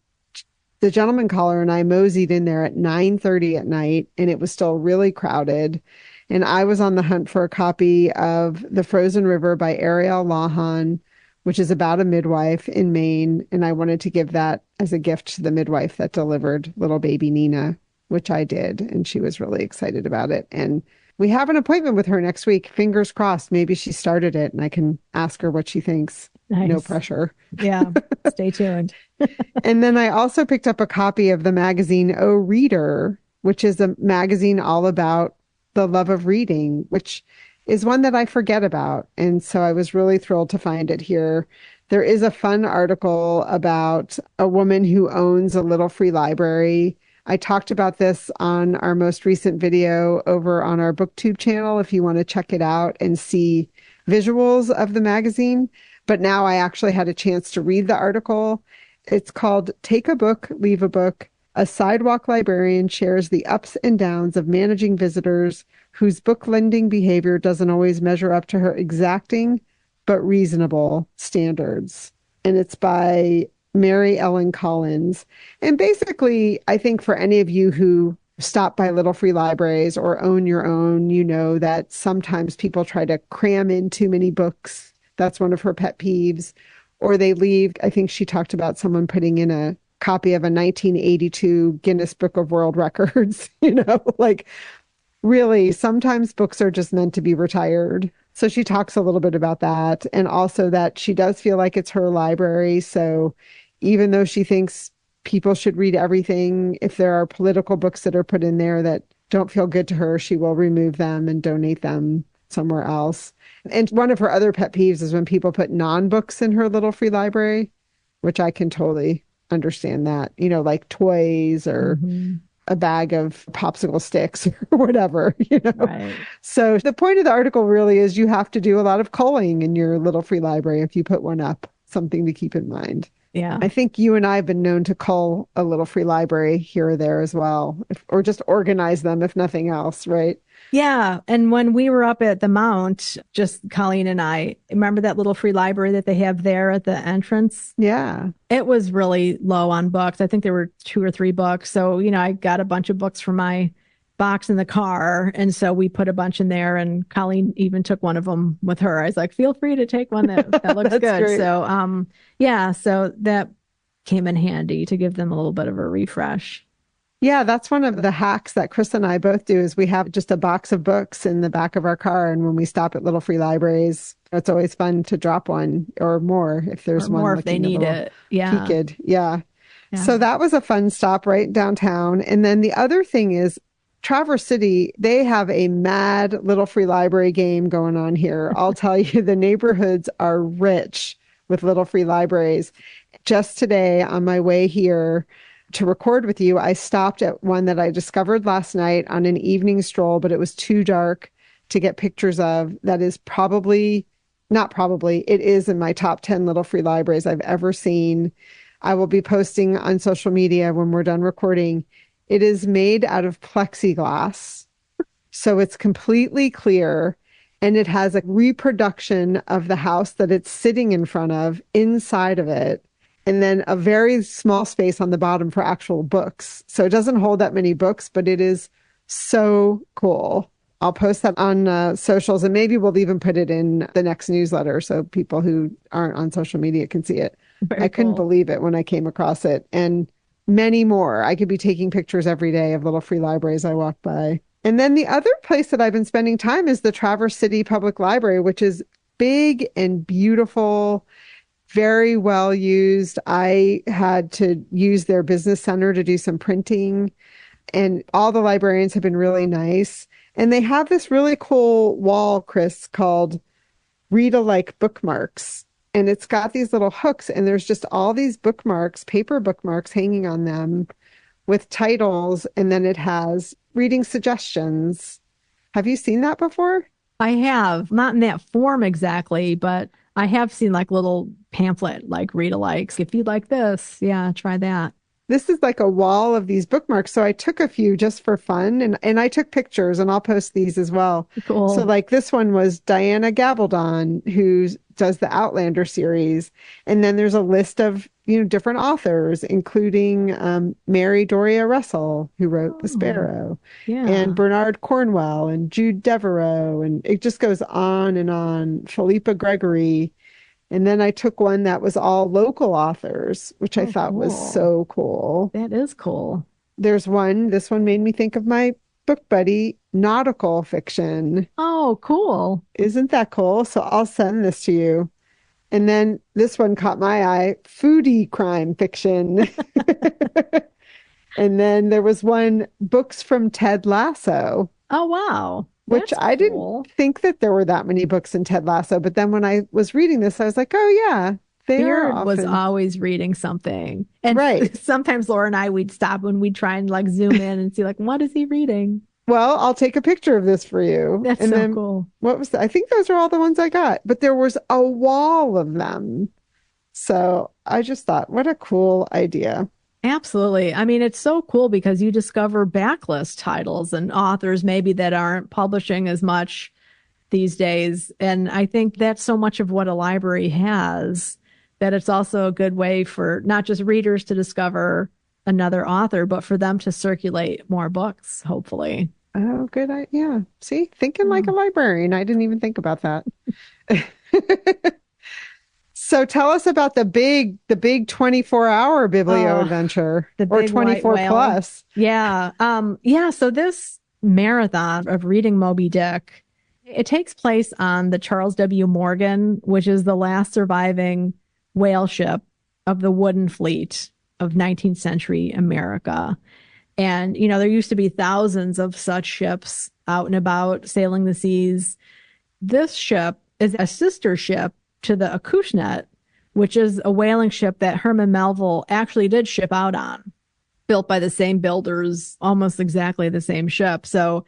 the gentleman caller and I moseyed in there at 9:30 at night and it was still really crowded. And I was on the hunt for a copy of The Frozen River by Ariel Lawhon, which is about a midwife in Maine. And I wanted to give that as a gift to the midwife that delivered little baby Nina, which I did. And she was really excited about it. And we have an appointment with her next week. Fingers crossed. Maybe she started it and I can ask her what she thinks. Nice. No pressure. Yeah. Stay tuned. And then I also picked up a copy of the magazine Oh Reader, which is a magazine all about the love of reading, which is one that I forget about. And so I was really thrilled to find it here. There is a fun article about a woman who owns a little free library. I talked about this on our most recent video over on our BookTube channel if you want to check it out and see visuals of the magazine. But now I actually had a chance to read the article. It's called Take a Book, Leave a Book. A sidewalk librarian shares the ups and downs of managing visitors whose book lending behavior doesn't always measure up to her exacting but reasonable standards. And it's by Mary Ellen Collins. And basically, I think for any of you who stop by little free libraries or own your own, you know that sometimes people try to cram in too many books. That's one of her pet peeves. Or they leave, I think she talked about someone putting in a copy of a 1982 Guinness Book of World Records, like really, sometimes books are just meant to be retired. So she talks a little bit about that, and also that she does feel like it's her library. So even though she thinks people should read everything, if there are political books that are put in there that don't feel good to her, she will remove them and donate them somewhere else. And one of her other pet peeves is when people put non-books in her little free library, which I can totally understand that, like toys or a bag of popsicle sticks or whatever. Right. So the point of the article really is you have to do a lot of culling in your little free library if you put one up, something to keep in mind. Yeah. I think you and I have been known to cull a little free library here or there as well, or just organize them if nothing else, right? Yeah. And when we were up at the Mount, just Colleen and I, remember that little free library that they have there at the entrance? Yeah. It was really low on books. I think there were 2 or 3 books. So, I got a bunch of books from my box in the car. And so we put a bunch in there, and Colleen even took one of them with her. I was like, feel free to take one that looks good. Great. So, yeah, so that came in handy to give them a little bit of a refresh. Yeah, that's one of the hacks that Chris and I both do is we have just a box of books in the back of our car. And when we stop at little free libraries, it's always fun to drop one or more if there's one. More if they need it. Yeah. Peaked. Yeah. So that was a fun stop right downtown. And then the other thing is Traverse City, they have a mad little free library game going on here. I'll tell you, the neighborhoods are rich with little free libraries. Just today on my way here to record with you, I stopped at one that I discovered last night on an evening stroll, but it was too dark to get pictures of. That is it is in my top 10 little free libraries I've ever seen. I will be posting on social media when we're done recording. It is made out of plexiglass, so it's completely clear, and it has a reproduction of the house that it's sitting in front of inside of it. And then a very small space on the bottom for actual books. So it doesn't hold that many books, but it is so cool. I'll post that on socials, and maybe we'll even put it in the next newsletter so people who aren't on social media can see it. I couldn't believe it when I came across it. And many more. I could be taking pictures every day of little free libraries I walk by. And then the other place that I've been spending time is the Traverse City Public Library, which is big and beautiful, very well used. I had to use their business center to do some printing, and all the librarians have been really nice. And they have this really cool wall, Chris, called Read Alike Bookmarks. And it's got these little hooks, and there's just all these bookmarks, paper bookmarks hanging on them with titles. And then it has reading suggestions. Have you seen that before? I have, not in that form exactly, but I have seen like little pamphlet, like read alikes. If you like this, yeah, try that. This is like a wall of these bookmarks. So I took a few just for fun, and I took pictures, and I'll post these as well. Cool. So like this one was Diana Gabaldon, who does the Outlander series. And then there's a list of, different authors, including Mary Doria Russell, who wrote The Sparrow, and Bernard Cornwell and Jude Devereux. And it just goes on and on. Philippa Gregory. And then I took one that was all local authors, which I thought was so cool. That is cool. There's one, this one made me think of my book buddy, nautical fiction. Oh, cool. Isn't that cool? So I'll send this to you. And then this one caught my eye, foodie crime fiction. And then there was one, books from Ted Lasso. Oh, wow. which That's I didn't cool. think that there were that many books in Ted Lasso. But then when I was reading this, I was like, oh, yeah, they are Beard was often always reading something. And right. sometimes Laura and I, we'd stop when we'd try and like zoom in and see like, what is he reading? Well, I'll take a picture of this for you. That's And so then cool. what was I think those are all the ones I got, but there was a wall of them. So I just thought, what a cool idea. Absolutely. I mean, it's so cool because you discover backlist titles and authors maybe that aren't publishing as much these days. And I think that's so much of what a library has, that it's also a good way for not just readers to discover another author, but for them to circulate more books, hopefully. Oh, good. Yeah. See, thinking like a Oh, librarian. I didn't even think about that. So tell us about the big 24-hour Biblio oh, adventure the or big white 24 whale. plus. Yeah. Yeah. So this marathon of reading Moby Dick, it takes place on the Charles W. Morgan, which is the last surviving whale ship of the wooden fleet of 19th century America. And, you know, there used to be thousands of such ships out and about sailing the seas. This ship is a sister ship to the Acushnet, which is a whaling ship that Herman Melville actually did ship out on, built by the same builders, almost exactly the same ship. So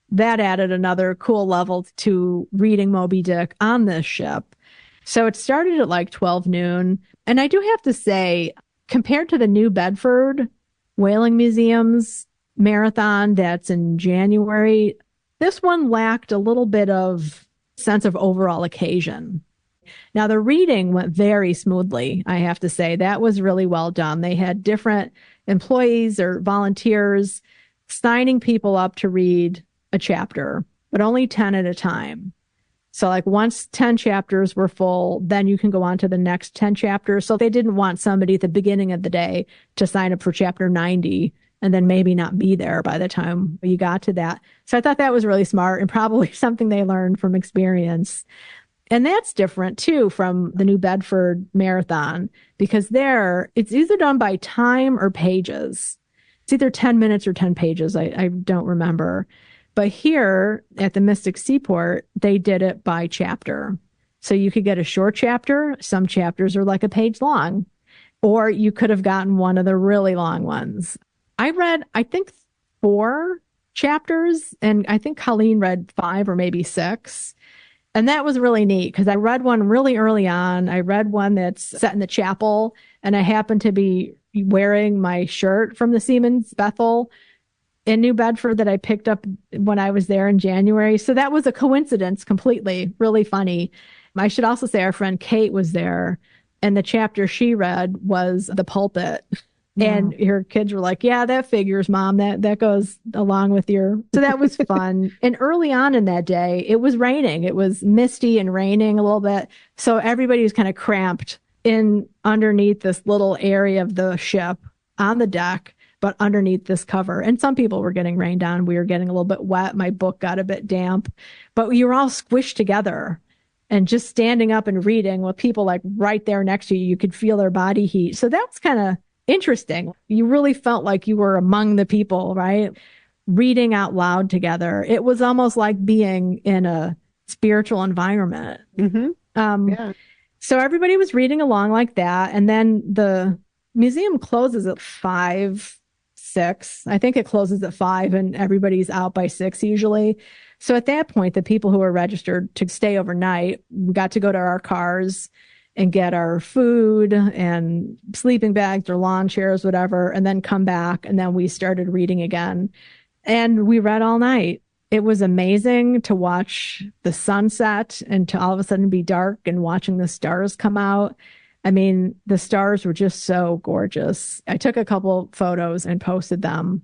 that added another cool level to reading Moby Dick on this ship. So it started at like 12 noon. And I do have to say, compared to the New Bedford Whaling Museum's marathon that's in January, this one lacked a little bit of sense of overall occasion. Now, the reading went very smoothly, I have to say. That was really well done. They had different employees or volunteers signing people up to read a chapter, but only 10 at a time. So, like, once 10 chapters were full, then you can go on to the next 10 chapters. So, they didn't want somebody at the beginning of the day to sign up for chapter 90 and then maybe not be there by the time you got to that. So, I thought that was really smart and probably something they learned from experience. And that's different too from the New Bedford Marathon, because there it's either done by time or pages. It's either 10 minutes or 10 pages. I don't remember. But here at the Mystic Seaport, they did it by chapter. So you could get a short chapter. Some chapters are like a page long, or you could have gotten one of the really long ones. I read, I think, 4 chapters, and I think Colleen read 5 or maybe 6. And that was really neat because I read one really early on. I read one that's set in the chapel, and I happened to be wearing my shirt from the Seamen's Bethel in New Bedford that I picked up when I was there in January. So that was a coincidence completely, really funny. I should also say our friend Kate was there, and the chapter she read was The Pulpit. And her kids were like, yeah, that figures, Mom. That goes along with your. So that was fun. And early on in that day, it was raining. It was misty and raining a little bit. So everybody was kind of cramped in underneath this little area of the ship on the deck, but underneath this cover. And some people were getting rained on. We were getting a little bit wet. My book got a bit damp, but you were all squished together. And just standing up and reading with people like right there next to you, you could feel their body heat. So that was kind of interesting. You really felt like you were among the people, right? Reading out loud together. It was almost like being in a spiritual environment. Mm-hmm. Yeah. So everybody was reading along like that. And then the museum closes at 5, 6. I think it closes at 5 and everybody's out by 6 usually. So at that point, the people who were registered to stay overnight, we got to go to our cars and get our food and sleeping bags or lawn chairs, whatever, and then come back. And then we started reading again. And we read all night. It was amazing to watch the sunset and to all of a sudden be dark and watching the stars come out. I mean, the stars were just so gorgeous. I took a couple photos and posted them.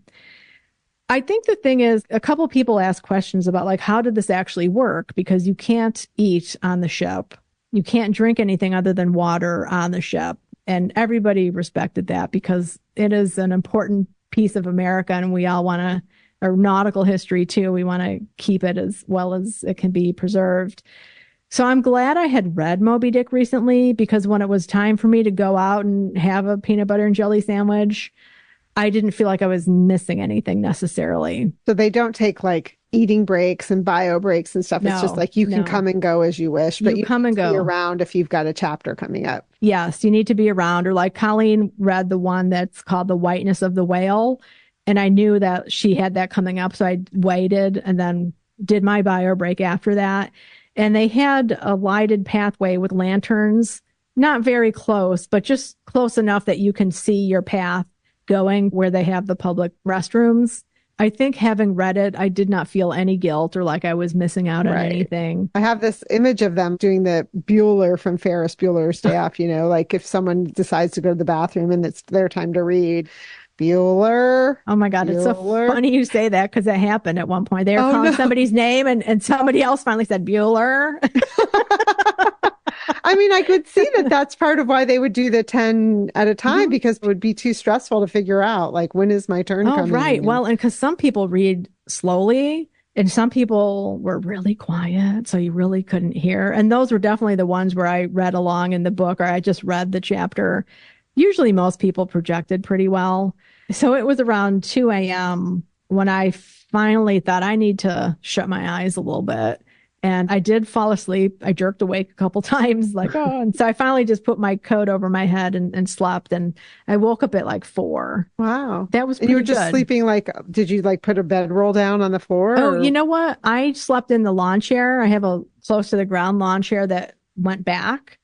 I think the thing is, a couple people asked questions about like, how did this actually work? Because you can't eat on the ship. You can't drink anything other than water on the ship. And everybody respected that because it is an important piece of America and we all want to, or nautical history too, we want to keep it as well as it can be preserved. So I'm glad I had read Moby Dick recently because when it was time for me to go out and have a peanut butter and jelly sandwich, I didn't feel like I was missing anything necessarily. So they don't take like eating breaks and bio breaks and stuff. It's just No, like you can no. come and go as you wish, but You you come need and to be go. around if you've got a chapter coming up. Yes, you need to be around. Or like Colleen read the one that's called The Whiteness of the Whale. And I knew that she had that coming up. So I waited and then did my bio break after that. And they had a lighted pathway with lanterns, not very close, but just close enough that you can see your path going where they have the public restrooms. I think having read it, I did not feel any guilt or like I was missing out on Right. anything. I have this image of them doing the Bueller from Ferris Bueller's Day Off, like if someone decides to go to the bathroom and it's their time to read, Bueller, Oh my God, it's so Bueller. funny you say that because it happened at one point. They were Oh calling no. somebody's name and somebody else finally said Bueller. I mean, I could see that that's part of why they would do the 10 at a time Mhm. because it would be too stressful to figure out, like, when is my turn Oh, right. coming? Well, and because some people read slowly and some people were really quiet, so you really couldn't hear. And those were definitely the ones where I read along in the book or I just read the chapter. Usually most people projected pretty well. So it was around 2 a.m. when I finally thought I need to shut my eyes a little bit. And I did fall asleep. I jerked awake a couple times, like, oh. And so I finally just put my coat over my head and slept. And I woke up at like 4. Wow. That was And you pretty were just good. sleeping like, did you like put a bedroll down on the floor? Oh, or- you know what? I slept in the lawn chair. I have a close to the ground lawn chair that went back.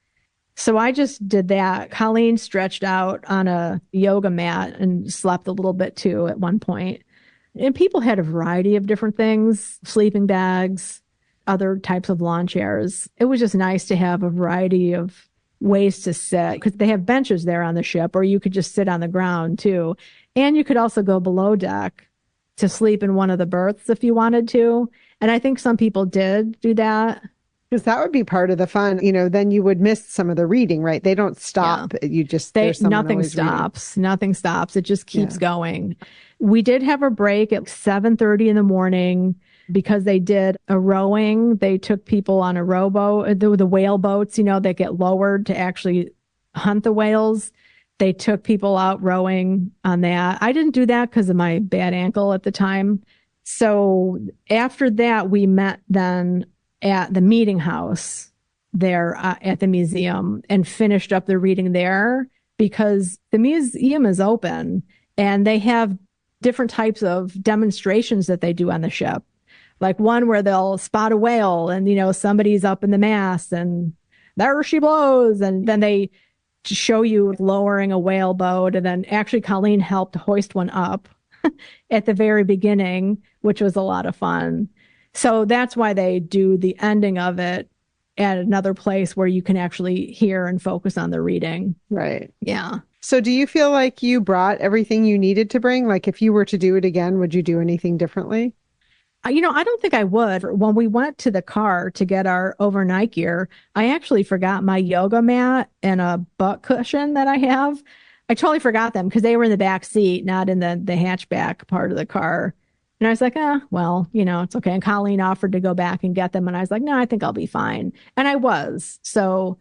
So I just did that. Colleen stretched out on a yoga mat and slept a little bit too at one point. And people had a variety of different things, sleeping bags, other types of lawn chairs. It was just nice to have a variety of ways to sit because they have benches there on the ship, or you could just sit on the ground too. And you could also go below deck to sleep in one of the berths if you wanted to. And I think some people did do that. Because that would be part of the fun. Then you would miss some of the reading, right? They don't stop. You just, there's someone Nothing always reading. stops. Nothing stops. It just keeps going. We did have a break at 7:30 in the morning because they did a rowing. They took people on a rowboat, the whale boats, that get lowered to actually hunt the whales. They took people out rowing on that. I didn't do that because of my bad ankle at the time. So after that, we met then at the meeting house there at the museum and finished up the reading there because the museum is open and they have different types of demonstrations that they do on the ship. Like one where they'll spot a whale and, somebody's up in the mast and there she blows. And then they show you lowering a whale boat. And then actually Colleen helped hoist one up at the very beginning, which was a lot of fun. So that's why they do the ending of it at another place where you can actually hear and focus on the reading. Right. Yeah. So do you feel like you brought everything you needed to bring? Like if you were to do it again, would you do anything differently? I don't think I would. When we went to the car to get our overnight gear, I actually forgot my yoga mat and a butt cushion that I have. I totally forgot them because they were in the back seat, not in the hatchback part of the car. And I was like, well, it's okay. And Colleen offered to go back and get them. And I was like, no, I think I'll be fine. And I was. So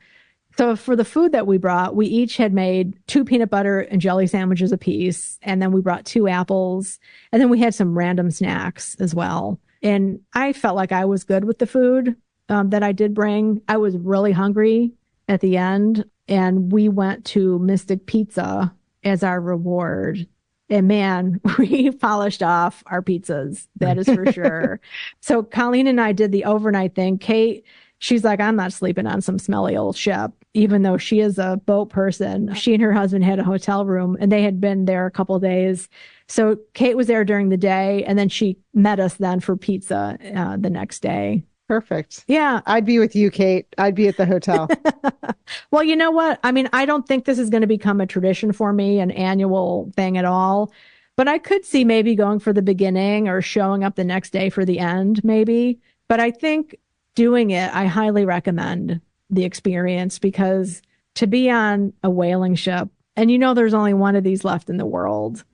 for the food that we brought, we each had made 2 peanut butter and jelly sandwiches apiece. And then we brought 2 apples. And then we had some random snacks as well. And I felt like I was good with the food that I did bring. I was really hungry at the end. And we went to Mystic Pizza as our reward. And man, we polished off our pizzas. That is for sure. So Colleen and I did the overnight thing. Kate, she's like, I'm not sleeping on some smelly old ship, even though she is a boat person. She and her husband had a hotel room and they had been there a couple of days. So Kate was there during the day and then she met us then for pizza the next day. Perfect. Yeah. I'd be with you, Kate. I'd be at the hotel. Well, you know what? I mean, I don't think this is going to become a tradition for me, an annual thing at all. But I could see maybe going for the beginning or showing up the next day for the end, maybe. But I think doing it, I highly recommend the experience because to be on a whaling ship, and there's only one of these left in the world,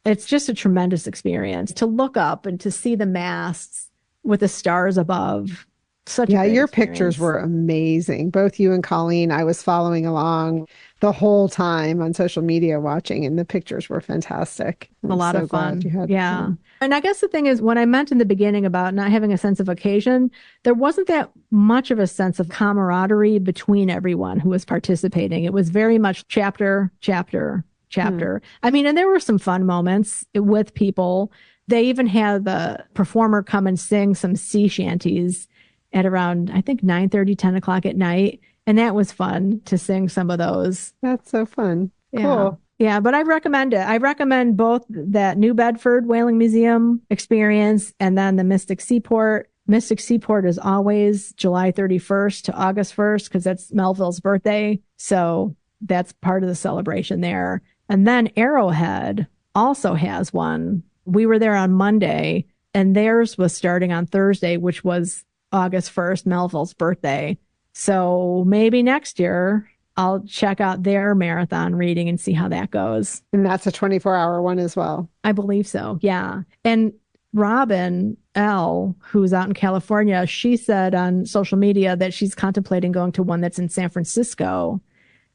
it's just a tremendous experience to look up and to see the masts with the stars above Such a Yeah, great your pictures experience. were amazing. Both you and Colleen, I was following along the whole time on social media watching, and the pictures were fantastic. A I'm lot of so glad you fun. had Yeah. fun. And I guess the thing is, when I meant in the beginning about not having a sense of occasion, there wasn't that much of a sense of camaraderie between everyone who was participating. It was very much chapter, chapter, Hmm. chapter. I mean, and there were some fun moments with people. They even had the performer come and sing some sea shanties at around, I think, 9:30, 10 o'clock at night. And that was fun to sing some of those. That's so fun. Yeah. Cool. Yeah, but I recommend it. I recommend both that New Bedford Whaling Museum experience and then the Mystic Seaport. Mystic Seaport is always July 31st to August 1st because that's Melville's birthday. So that's part of the celebration there. And then Arrowhead also has one. We were there on Monday and theirs was starting on Thursday, which was August 1st, Melville's birthday. So maybe next year I'll check out their marathon reading and see how that goes. And that's a 24-hour one as well. I believe so. Yeah. And Robin L., who's out in California, she said on social media that she's contemplating going to one that's in San Francisco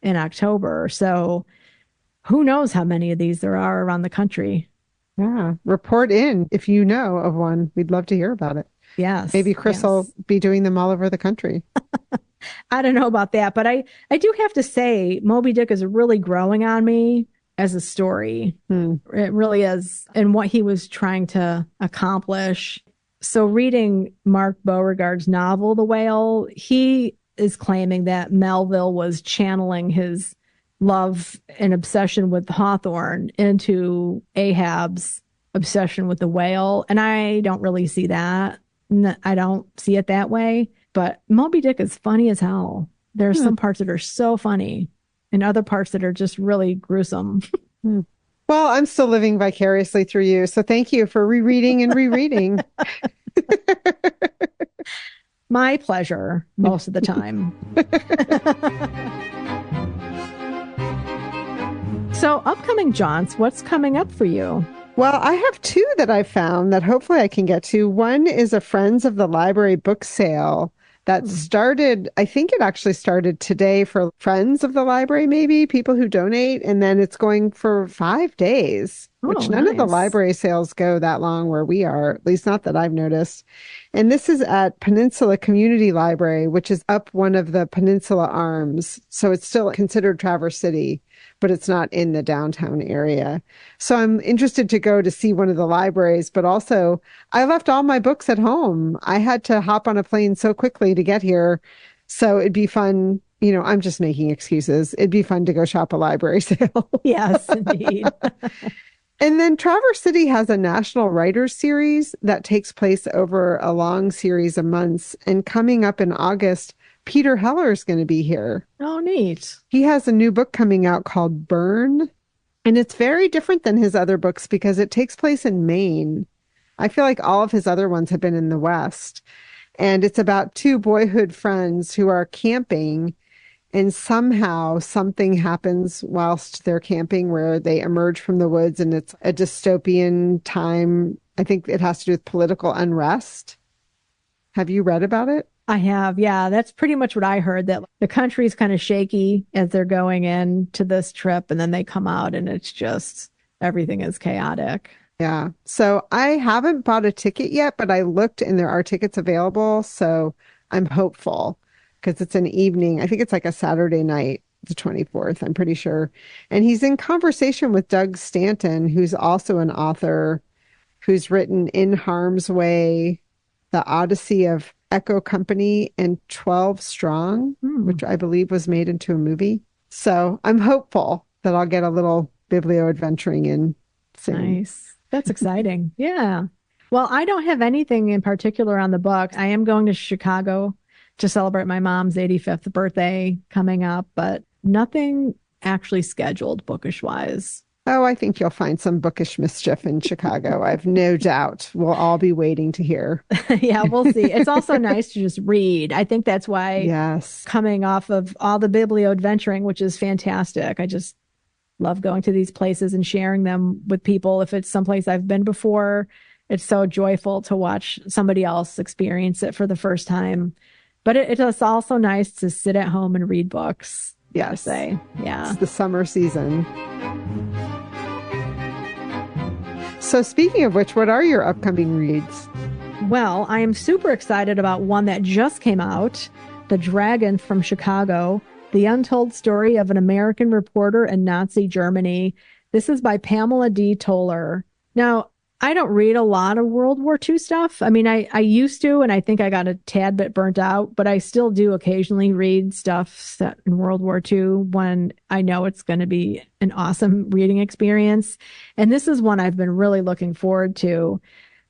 in October. So who knows how many of these there are around the country. Yeah. Report in if you know of one. We'd love to hear about it. Yes. Maybe Chris will Yes. be doing them all over the country. I don't know about that, but I do have to say, Moby Dick is really growing on me as a story. Hmm. It really is, and what he was trying to accomplish. So, reading Mark Beauregard's novel, The Whale, he is claiming that Melville was channeling his love and obsession with Hawthorne into Ahab's obsession with the whale. And I don't really see that. I don't see it that way. But Moby Dick is funny as hell. There's Hmm. some parts that are so funny and other parts that are just really gruesome. Hmm. Well, I'm still living vicariously through you. So thank you for rereading and rereading. My pleasure most of the time. So, upcoming jaunts, what's coming up for you? Well, I have two that I found that hopefully I can get to. One is a Friends of the Library book sale that Hmm. started, I think it actually started today for Friends of the Library, maybe people who donate, and then it's going for 5 days, Oh, which none of the nice. library sales go that long where we are, at least not that I've noticed. And this is at Peninsula Community Library, which is up one of the Peninsula Arms. So it's still considered Traverse City, but it's not in the downtown area. So I'm interested to go to see one of the libraries, but also I left all my books at home. I had to hop on a plane so quickly to get here. So it'd be fun. I'm just making excuses. It'd be fun to go shop a library sale. Yes, indeed. And then Traverse City has a National Writers Series that takes place over a long series of months. And coming up in August, Peter Heller is going to be here. Oh, neat. He has a new book coming out called Burn. And it's very different than his other books because it takes place in Maine. I feel like all of his other ones have been in the West. And it's about two boyhood friends who are camping, and somehow something happens whilst they're camping where they emerge from the woods, and it's a dystopian time. I think it has to do with political unrest. Have you read about it? I have. Yeah, that's pretty much what I heard, that the country's kind of shaky as they're going into this trip, and then they come out and it's just everything is chaotic. Yeah. So I haven't bought a ticket yet, but I looked and there are tickets available. So I'm hopeful because it's an evening. I think it's like a Saturday night, the 24th, I'm pretty sure. And he's in conversation with Doug Stanton, who's also an author who's written In Harm's Way, The Odyssey of Echo Company, and 12 Strong, Hmm, which I believe was made into a movie. So I'm hopeful that I'll get a little biblio adventuring in soon. nice. That's exciting. Yeah. Well, I don't have anything in particular on the book. I am going to Chicago to celebrate my mom's 85th birthday coming up, but nothing actually scheduled bookish wise. Oh, I think you'll find some bookish mischief in Chicago. I've no doubt. We'll all be waiting to hear. Yeah, we'll see. It's also nice to just read. I think that's why, Yes. coming off of all the Biblio adventuring, which is fantastic, I just love going to these places and sharing them with people if it's someplace I've been before. it's so joyful to watch somebody else experience it for the first time. But it is also nice to sit at home and read books. Yes. Say, yeah. It's the summer season. So speaking of which, what are your upcoming reads? Well, I am super excited about one that just came out, The Dragon from Chicago, The Untold Story of an American Reporter in Nazi Germany. This is by Pamela D. Toller. Now, I don't read a lot of World War II stuff. I mean, I used to, and I think I got a tad bit burnt out, but I still do occasionally read stuff set in World War II when I know it's going to be an awesome reading experience. And this is one I've been really looking forward to.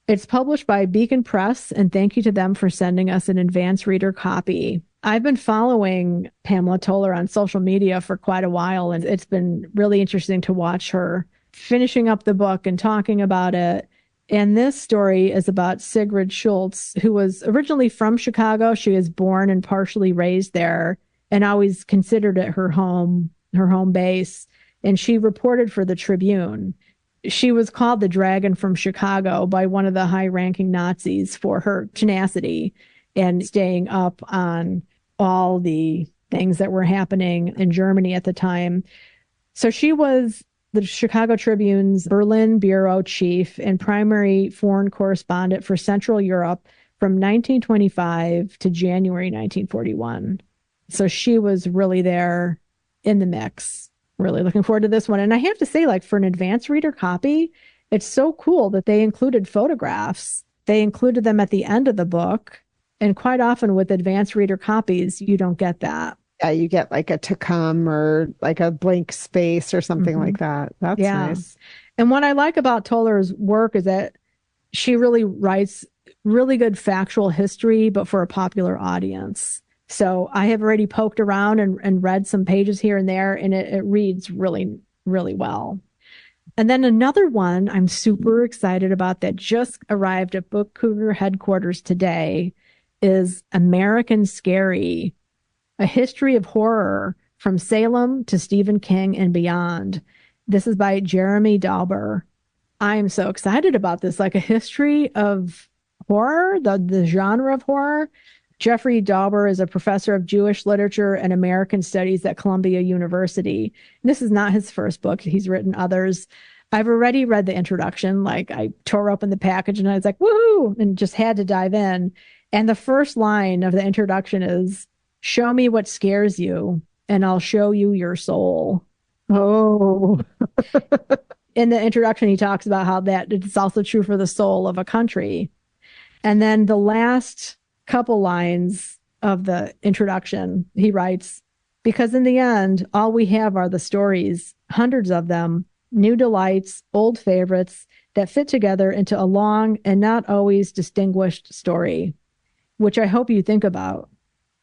It's published by Beacon Press, and thank you to them for sending us an advance reader copy. I've been following Pamela Toller on social media for quite a while, and it's been really interesting to watch her finishing up the book and talking about it. And this story is about Sigrid Schultz, who was originally from Chicago. She was born and partially raised there and always considered it her home base. And she reported for the Tribune. She was called the Dragon from Chicago by one of the high-ranking Nazis for her tenacity and staying up on all the things that were happening in Germany at the time. So she was the Chicago Tribune's Berlin bureau chief and primary foreign correspondent for Central Europe from 1925 to January 1941. So she was really there in the mix. Really looking forward to this one. And I have to say, like, for an advanced reader copy, it's so cool that they included photographs. They included them at the end of the book. And quite often with advanced reader copies, you don't get that. Yeah, you get like a to come or like a blank space or something like that. That's nice. And what I like about Toller's work is that she really writes really good factual history, but for a popular audience. So I have already poked around and read some pages here and there, and it reads really, really well. And then another one I'm super excited about that just arrived at Book Cougar headquarters today is American Scary, A History of Horror from Salem to Stephen King and Beyond. This is by Jeremy Dauber. I am so excited about this, like a history of horror, the genre of horror. Jeffrey Dauber is a professor of Jewish literature and American studies at Columbia University. This is not his first book. He's written others. I've already read the introduction. Like, I tore open the package and I was like, woohoo, and just had to dive in. And the first line of the introduction is, "Show me what scares you, and I'll show you your soul." Oh. In the introduction, he talks about how that it's also true for the soul of a country. And then the last couple lines of the introduction, he writes, "Because in the end, all we have are the stories, hundreds of them, new delights, old favorites that fit together into a long and not always distinguished story," which I hope you think about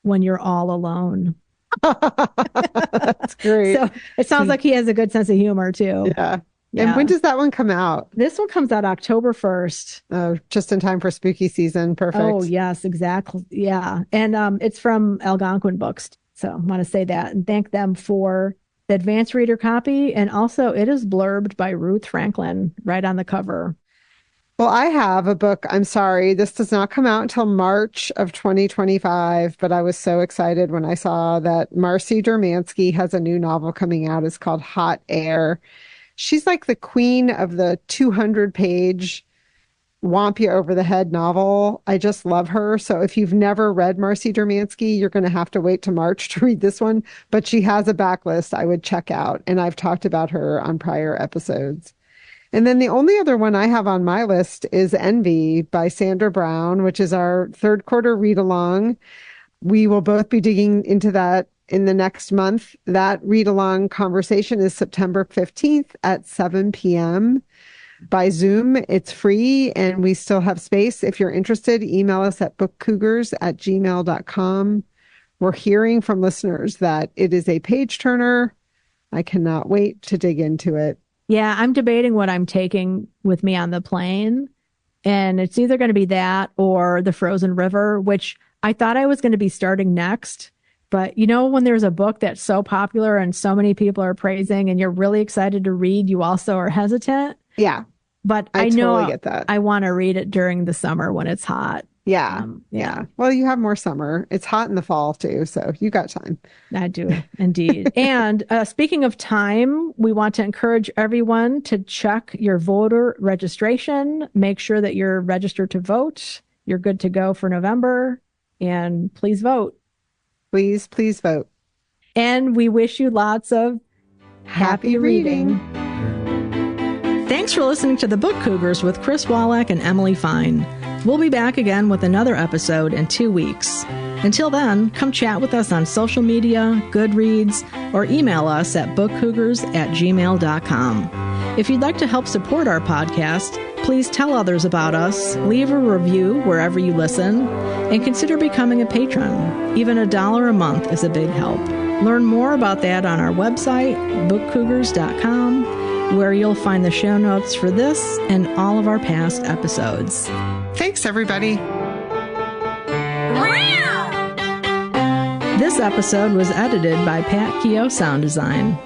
when you're all alone. That's great. So it sounds like he has a good sense of humor too. Yeah. And when does that one come out? This one comes out October 1st. Oh, just in time for spooky season. Perfect. Oh, yes, exactly. Yeah. And it's from Algonquin Books. So I want to say that and thank them for the advanced reader copy. And also it is blurbed by Ruth Franklin right on the cover. Well, I have a book. I'm sorry, this does not come out until March of 2025, but I was so excited when I saw that Marcy Dermansky has a new novel coming out. It's called Hot Air. She's like the queen of the 200-page whomp you over the head novel. I just love her. So if you've never read Marcy Dermansky, you're going to have to wait to March to read this one. But she has a backlist I would check out. And I've talked about her on prior episodes. And then the only other one I have on my list is Envy by Sandra Brown, which is our third quarter read along. We will both be digging into that in the next month. That read along conversation is September 15th at 7 p.m. by Zoom. It's free and we still have space. If you're interested, email us at bookcougars@gmail.com. We're hearing from listeners that it is a page turner. I cannot wait to dig into it. Yeah, I'm debating what I'm taking with me on the plane. And it's either going to be that or The Frozen River, which I thought I was going to be starting next. But you know, when there's a book that's so popular and so many people are praising and you're really excited to read, you also are hesitant. Yeah. But I I know totally get that. I want to read it during the summer when it's hot. Yeah. Yeah. Well, you have more summer. It's hot in the fall too, so you got time. I do indeed. And speaking of time, we want to encourage everyone to check your voter registration. Make sure that you're registered to vote. You're good to go for November. And please vote. Please, please vote. And we wish you lots of happy reading. Thanks for listening to The Book Cougars with Chris Wallach and Emily Fine. We'll be back again with another episode in 2 weeks. Until then, come chat with us on social media, Goodreads, or email us at bookcougars@gmail.com. If you'd like to help support our podcast, please tell others about us, leave a review wherever you listen, and consider becoming a patron. Even $1 a month is a big help. Learn more about that on our website, bookcougars.com, where you'll find the show notes for this and all of our past episodes. Thanks, everybody. This episode was edited by Pat Keogh Sound Design.